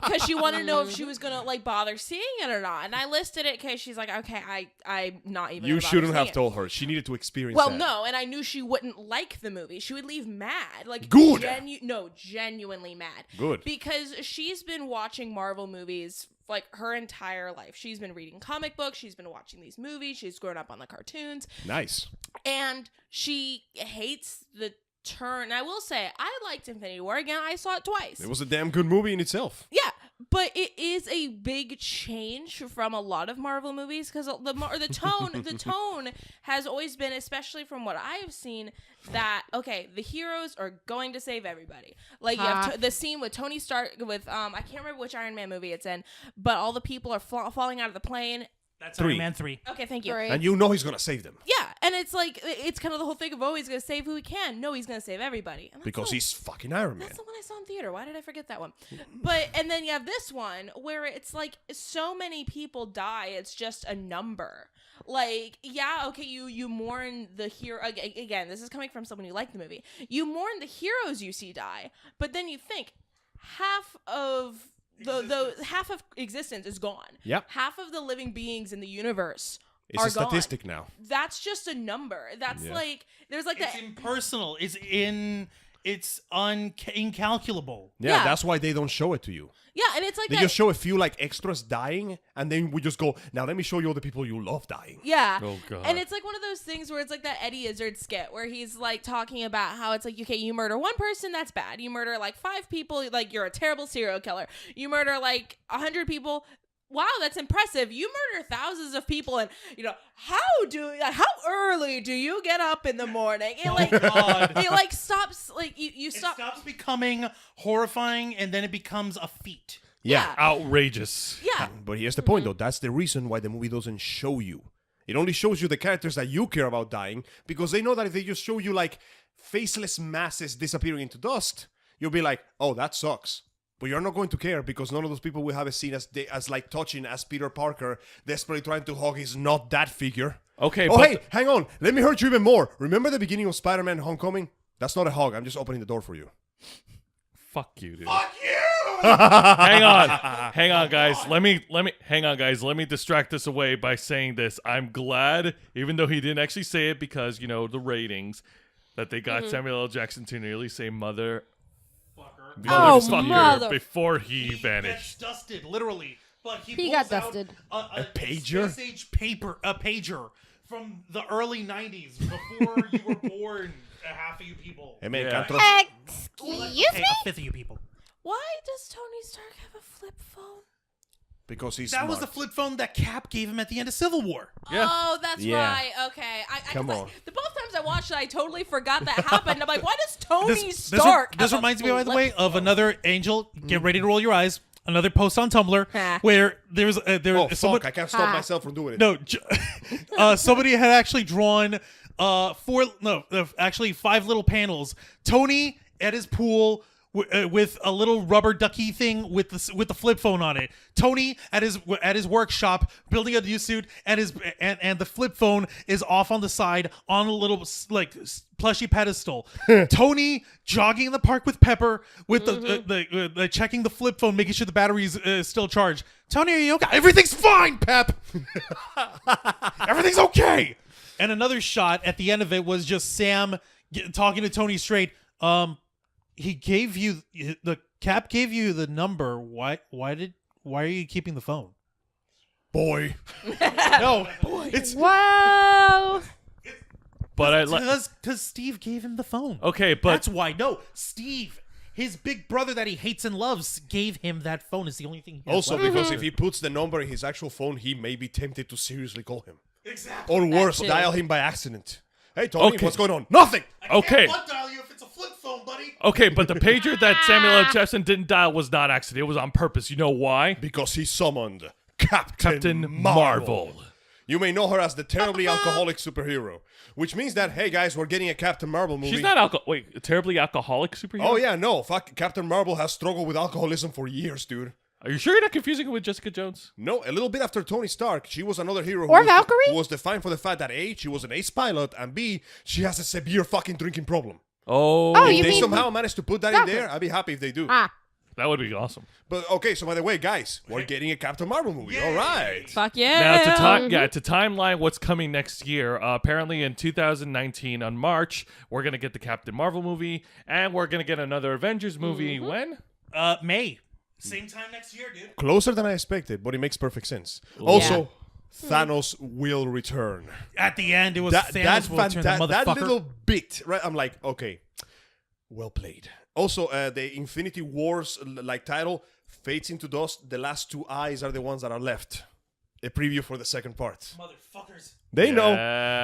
Because she wanted to know if she was gonna like bother seeing it or not, and I listed it because she's like, "Okay, I'm not even." You gonna bother shouldn't have seeing it." told her. She needed to experience Well, that. no, and I knew she wouldn't like the movie. She would leave mad, like Good. genuinely mad. Good. Because she's been watching Marvel movies like her entire life. She's been reading comic books. She's been watching these movies. She's grown up on the cartoons, Nice. and she hates the turn. I will say, I liked Infinity War again. I saw it twice. It was a damn good movie in itself. Yeah, but it is a big change from a lot of Marvel movies because the tone has always been, especially from what I have seen, that okay, the heroes are going to save everybody. Like you have the scene with Tony Stark with I can't remember which Iron Man movie it's in, but all the people are falling out of the plane. That's 3. Iron Man 3. Okay, thank you. Three. And you know he's gonna save them Yeah, and it's like it's kind of the whole thing of he's going to save who he can. No, he's going to save everybody. And that's because the- he's fucking Iron Man. That's the one I saw in theater. Why did I forget that one? But and then you have this one where it's like so many people die. It's just a number. Like yeah, okay, you mourn the hero again. This is coming from someone who liked the movie. You mourn the heroes you see die, but then you think half of the half of existence is gone. Yep. Half of the living beings in the universe It's are a statistic gone. now. That's just a number. That's Yeah. like there's like It's that. impersonal. It's incalculable. Yeah, Yeah. that's why they don't show it to you. Yeah, and it's like They that. just show a few like extras dying, and then we just go, now let me show you all the people you love dying. Yeah. Oh, God. And it's like one of those things where it's like that Eddie Izzard skit where he's like talking about how it's like, okay, you murder one person, that's bad. You murder like 5 people, like you're a terrible serial killer. You murder like 100 people. Wow, that's impressive. You murder thousands of people, and how early do you get up in the morning? It like God. it like stops like you It stop. stops becoming horrifying, and then it becomes a feat. Yeah. Outrageous. Yeah. But here's the point, though. That's the reason why the movie doesn't show you. It only shows you the characters that you care about dying, because they know that if they just show you like faceless masses disappearing into dust, you'll be like, oh, that sucks. But you're not going to care because none of those people will have a scene as like touching as Peter Parker desperately trying to hug his not that figure. Okay, Oh, but hey, hang on. Let me hurt you even more. Remember the beginning of Spider-Man Homecoming? That's not a hug. I'm just opening the door for you. fuck you, dude. Fuck you! Hang on, guys. Let me distract this away by saying this. I'm glad, even though he didn't actually say it because the ratings, that they got Samuel L. Jackson to nearly say mother Oh, Motherfucker, mother- before he He gets vanished. dusted, literally. But he He pulls got out dusted. a pager? Space age a pager from the early 90s, before you were born, half of you people. Hey, man, Yeah. can't trust- Excuse Hey, me? a fifth of you people. Why does Tony Stark have a flip phone? Because he's That was the smart. flip phone that Cap gave him at the end of Civil War. Yeah. Oh, that's Yeah. right. Okay. Come on. The both times I watched it, I totally forgot that happened. I'm like, why does Tony This Stark? this have a reminds me, by the way, flip of phone? another Angel. Get ready to roll your eyes. Another post on Tumblr where there was Oh, fuck, someone. I can't stop myself from doing it. No, somebody had actually drawn actually 5 little panels. Tony at his pool with a little rubber ducky thing with the flip phone on it. Tony at his workshop building a new suit, and the flip phone is off on the side on a little like plushy pedestal. Tony jogging in the park with Pepper with the checking the flip phone, making sure the battery's still charged. Tony, are you okay? Everything's fine, Pep. Everything's okay. And another shot at the end of it was just Sam talking to Tony straight. He gave you Cap gave you the number. Why are you keeping the phone? Boy. No, it's Wow. But I like. because Steve gave him the phone. Okay, but That's why. No, Steve, his big brother that he hates and loves, gave him that phone. It's the only thing. He has Also, left. because if he puts the number in his actual phone, he may be tempted to seriously call him. Exactly. Or worse, too. dial him by accident. Hey, Tony, Okay. what's going on? Nothing! okay. Can't dial you if it's a flip phone, buddy. Okay, but the pager that Samuel L. Jackson didn't dial was not accident. It was on purpose. You know why? Because he summoned Captain Captain Marvel. Marvel. You may know her as the terribly alcoholic superhero. Which means that, hey guys, we're getting a Captain Marvel movie. She's not Wait, a terribly alcoholic superhero? Oh yeah, no. Fuck, Captain Marvel has struggled with alcoholism for years, dude. Are you sure you're not confusing it with Jessica Jones? No, a little bit after Tony Stark, she was another hero Or who Valkyrie? who was defined for the fact that A, she was an ace pilot, and B, she has a severe fucking drinking problem. Oh, Oh, If you they mean somehow manage to put that Valkyrie? in there, I'd be happy if they do. that would be awesome. But okay, so by the way, guys, we're getting a Captain Marvel movie. All right. Fuck yeah. Now to timeline what's coming next year. Apparently in 2019 on March, we're gonna get the Captain Marvel movie, and we're gonna get another Avengers movie. When? May. Same time next year, dude. Closer than I expected, but it makes perfect sense. Also, Thanos will return. At the end, it was That Thanos will turn the that motherfucker. little bit, right? I'm like, okay, well played. Also, the Infinity Wars like title fades into dust. The last 2 eyes are the ones that are left. A preview for the second part. Motherfuckers. They know.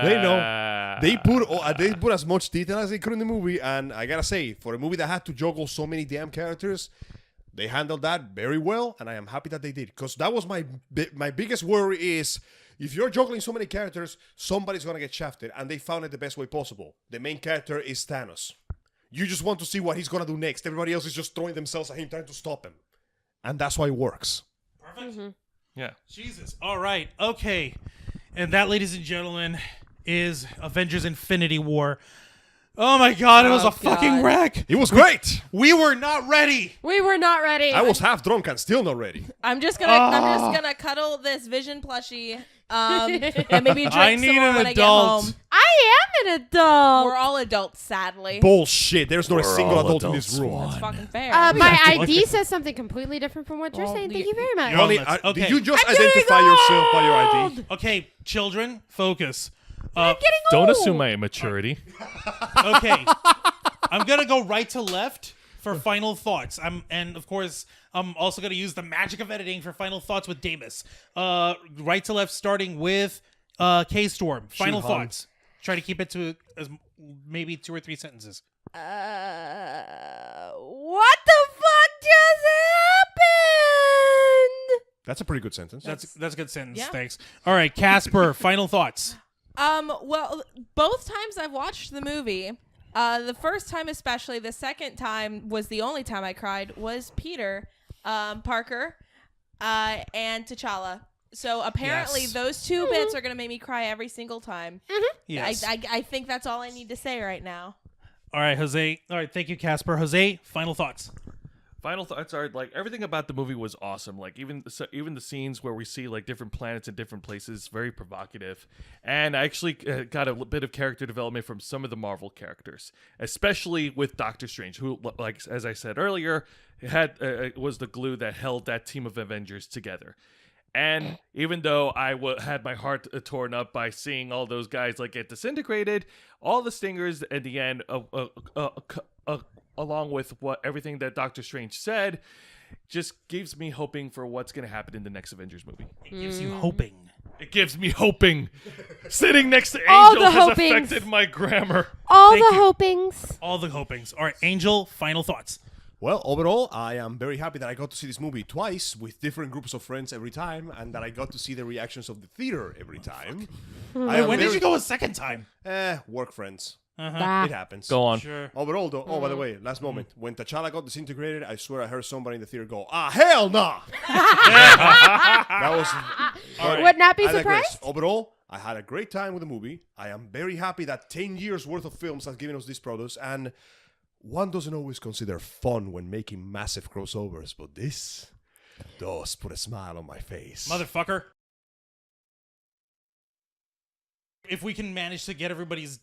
They know. They put as much detail as they could in the movie, and I gotta say, for a movie that had to juggle so many damn characters, they handled that very well, and I am happy that they did. Because that was my biggest worry is, if you're juggling so many characters, somebody's gonna get shafted, and they found it the best way possible. The main character is Thanos. You just want to see what he's gonna do next. Everybody else is just throwing themselves at him, trying to stop him. And that's why it works. Perfect. Yeah. Jesus. All right. Okay. And that, ladies and gentlemen, is Avengers Infinity War. Oh my God, it was a fucking wreck. It was great. We were not ready. We were not ready. I was half drunk and still not ready. I'm just gonna cuddle this Vision plushie, and maybe drink I some need more an when I get adult. home. I am an adult. We're all adults, sadly. Bullshit. There's not a single all adult in adults, this room. Juan. It's fucking fair. My ID says something completely different from what you're saying. Thank you very much. You're- Honey, Let's- did okay. you just I'm getting identify yourself by your ID? Okay, children, focus. I'm getting Don't old. assume my immaturity. Okay. I'm going to go right to left for final thoughts. And of course, I'm also going to use the magic of editing for final thoughts with Davis. Right to left, starting with KStorm. Final Han. thoughts. Try to keep it to maybe 2 or 3 sentences. What the fuck just happened? That's a pretty good sentence. That's a good sentence. Yeah. Thanks. All right, Casper. Final thoughts. Well, both times I've watched the movie, the first time especially, the second time was the only time I cried, was Peter, Parker, and T'Challa. So apparently Yes. those 2 bits are going to make me cry every single time. Yes. I think that's all I need to say right now. All right, Jose. All right, thank you, Casper. Jose, final thoughts. Final thoughts are like everything about the movie was awesome. Like even the scenes where we see like different planets in different places, very provocative. And I actually got a bit of character development from some of the Marvel characters, especially with Doctor Strange, who, like as I said earlier, was the glue that held that team of Avengers together. And even though I had my heart torn up by seeing all those guys like get disintegrated, all the stingers at the end, along with everything that Doctor Strange said, just gives me hoping for what's going to happen in the next Avengers movie. It gives you hoping. It gives me hoping. Sitting next to All Angel the has hopings. affected my grammar. All Thank the you. hopings. All the hopings. All right, Angel, final thoughts. Well, overall, I am very happy that I got to see this movie twice with different groups of friends every time, and that I got to see the reactions of the theater every time. When did you go a second time? Work friends. Ah. It happens. Go on. Sure. Overall, though, by the way, last moment, when T'Challa got disintegrated, I swear I heard somebody in the theater go, hell nah! That was... Would not be I digress. surprised. Overall, I had a great time with the movie. I am very happy that 10 years worth of films have given us these products, and one doesn't always consider fun when making massive crossovers, but this does put a smile on my face. Motherfucker. If we can manage to get everybody's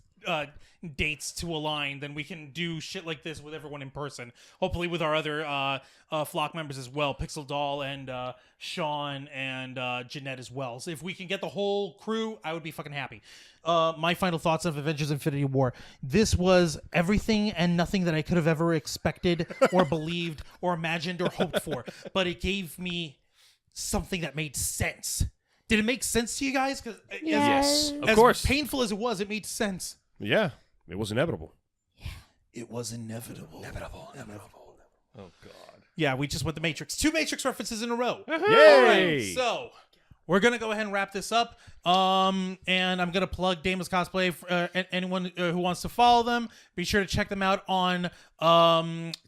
dates to align, then we can do shit like this with everyone in person. Hopefully with our other flock members as well, Pixel Doll and Sean and Jeanette as well. So if we can get the whole crew, I would be fucking happy. My final thoughts of Avengers Infinity War. This was everything and nothing that I could have ever expected or believed or imagined or hoped for. But it gave me something that made sense. Did it make sense to you guys? Because Yes. Of course. as painful as it was, it made sense. Yeah, it was inevitable. It was inevitable. Oh, God. Yeah, we just went the Matrix. 2 Matrix references in a row. Yay! So we're gonna go ahead and wrap this up. And I'm gonna plug Damon's Cosplay for anyone who wants to follow them. Be sure to check them out on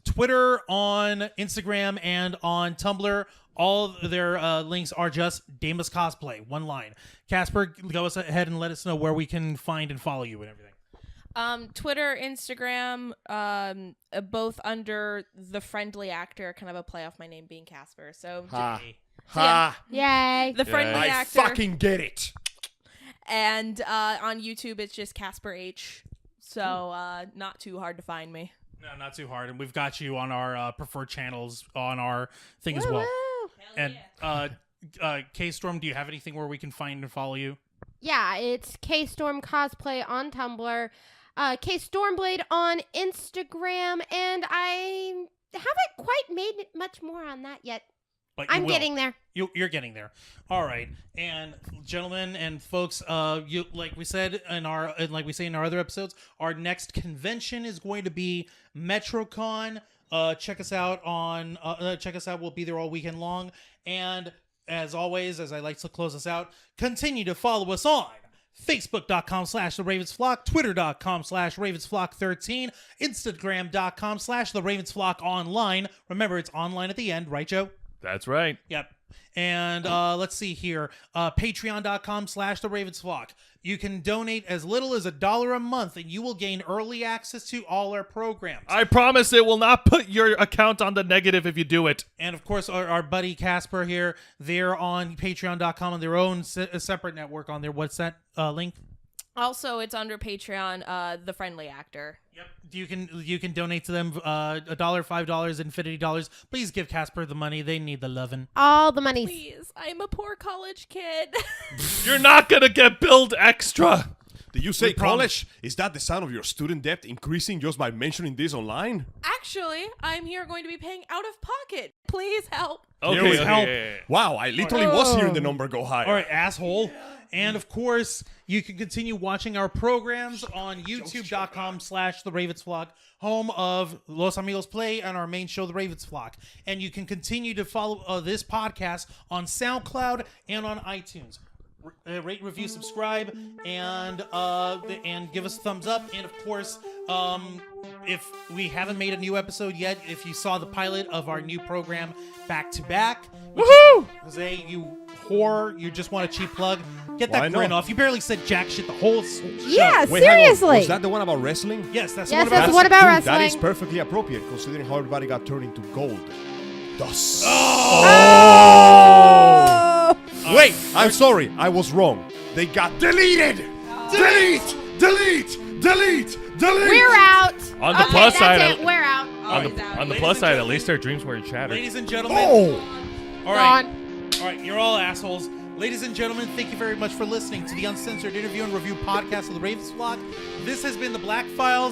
Twitter, on Instagram, and on Tumblr. All their links are just Damon's Cosplay, one line. Casper, go ahead and let us know where we can find and follow you and everything. Twitter, Instagram, both under The Friendly Actor, kind of a play off my name being Casper. So, Ha! Yay. The Friendly I Actor. fucking get it! And on YouTube, it's just Casper H. So, not too hard to find me. No, not too hard. And we've got you on our preferred channels on our thing as well. Woo. And KStorm, do you have anything where we can find and follow you? Yeah, it's KStorm Cosplay on Tumblr, KStormblade on Instagram, and I haven't quite made much more on that yet. But you I'm will. getting there. You're getting there. All right, and gentlemen and folks, like we say in our other episodes, our next convention is going to be MetroCon. Check us out on. Check us out. We'll be there all weekend long. And as always, as I like to close us out, continue to follow us on Facebook.com/TheRavensFlock, Twitter.com/RavensFlock13, Instagram.com/TheRavensFlock online. Remember, it's online at the end, right, Joe? That's right. Yep. And let's see here. Patreon.com/TheRavensFlock. You can donate as little as $1 a month, and you will gain early access to all our programs. I promise it will not put your account on the negative if you do it. And of course, our buddy Casper here, they're on Patreon.com on their own separate network on their, what's that link? Also, it's under Patreon, The Friendly Actor. Yep. You can donate to them $1, $5, $50. Please give Casper the money. They need the lovin'. All the monies. Please, I'm a poor college kid. You're not going to get billed extra. Did you say We promise. college? Is that the sound of your student debt increasing just by mentioning this online? Actually, I'm here going to be paying out of pocket. Please help. Here Okay, we help. yeah. Wow, I literally was hearing the number go higher. All right, asshole. And of course, you can continue watching our programs on youtube.com/TheRavensFlock, home of Los Amigos Play and our main show, The Ravens Flock. And you can continue to follow this podcast on SoundCloud and on iTunes. rate, review, subscribe, and give us a thumbs up. And of course, if we haven't made a new episode yet, if you saw the pilot of our new program, Back to Back, woohoo! Jose, you whore, you just want a cheap plug. Get that grin off. You barely said jack shit the whole show. Yeah, Wait, hang on. seriously. Was that the one about wrestling? Yes, that's Yes, the that's one the one about Dude, wrestling. that is perfectly appropriate considering how everybody got turned into gold. Dust. Wait, I'm sorry. I was wrong. They got deleted. Delete. We're out. On the plus that's side, it. We're out. on the plus side, at least their dreams were shattered. Ladies and gentlemen. Oh. All right, you're all assholes. Ladies and gentlemen, thank you very much for listening to the Uncensored Interview and Review podcast of the Ravens Flock. This has been the Black Files.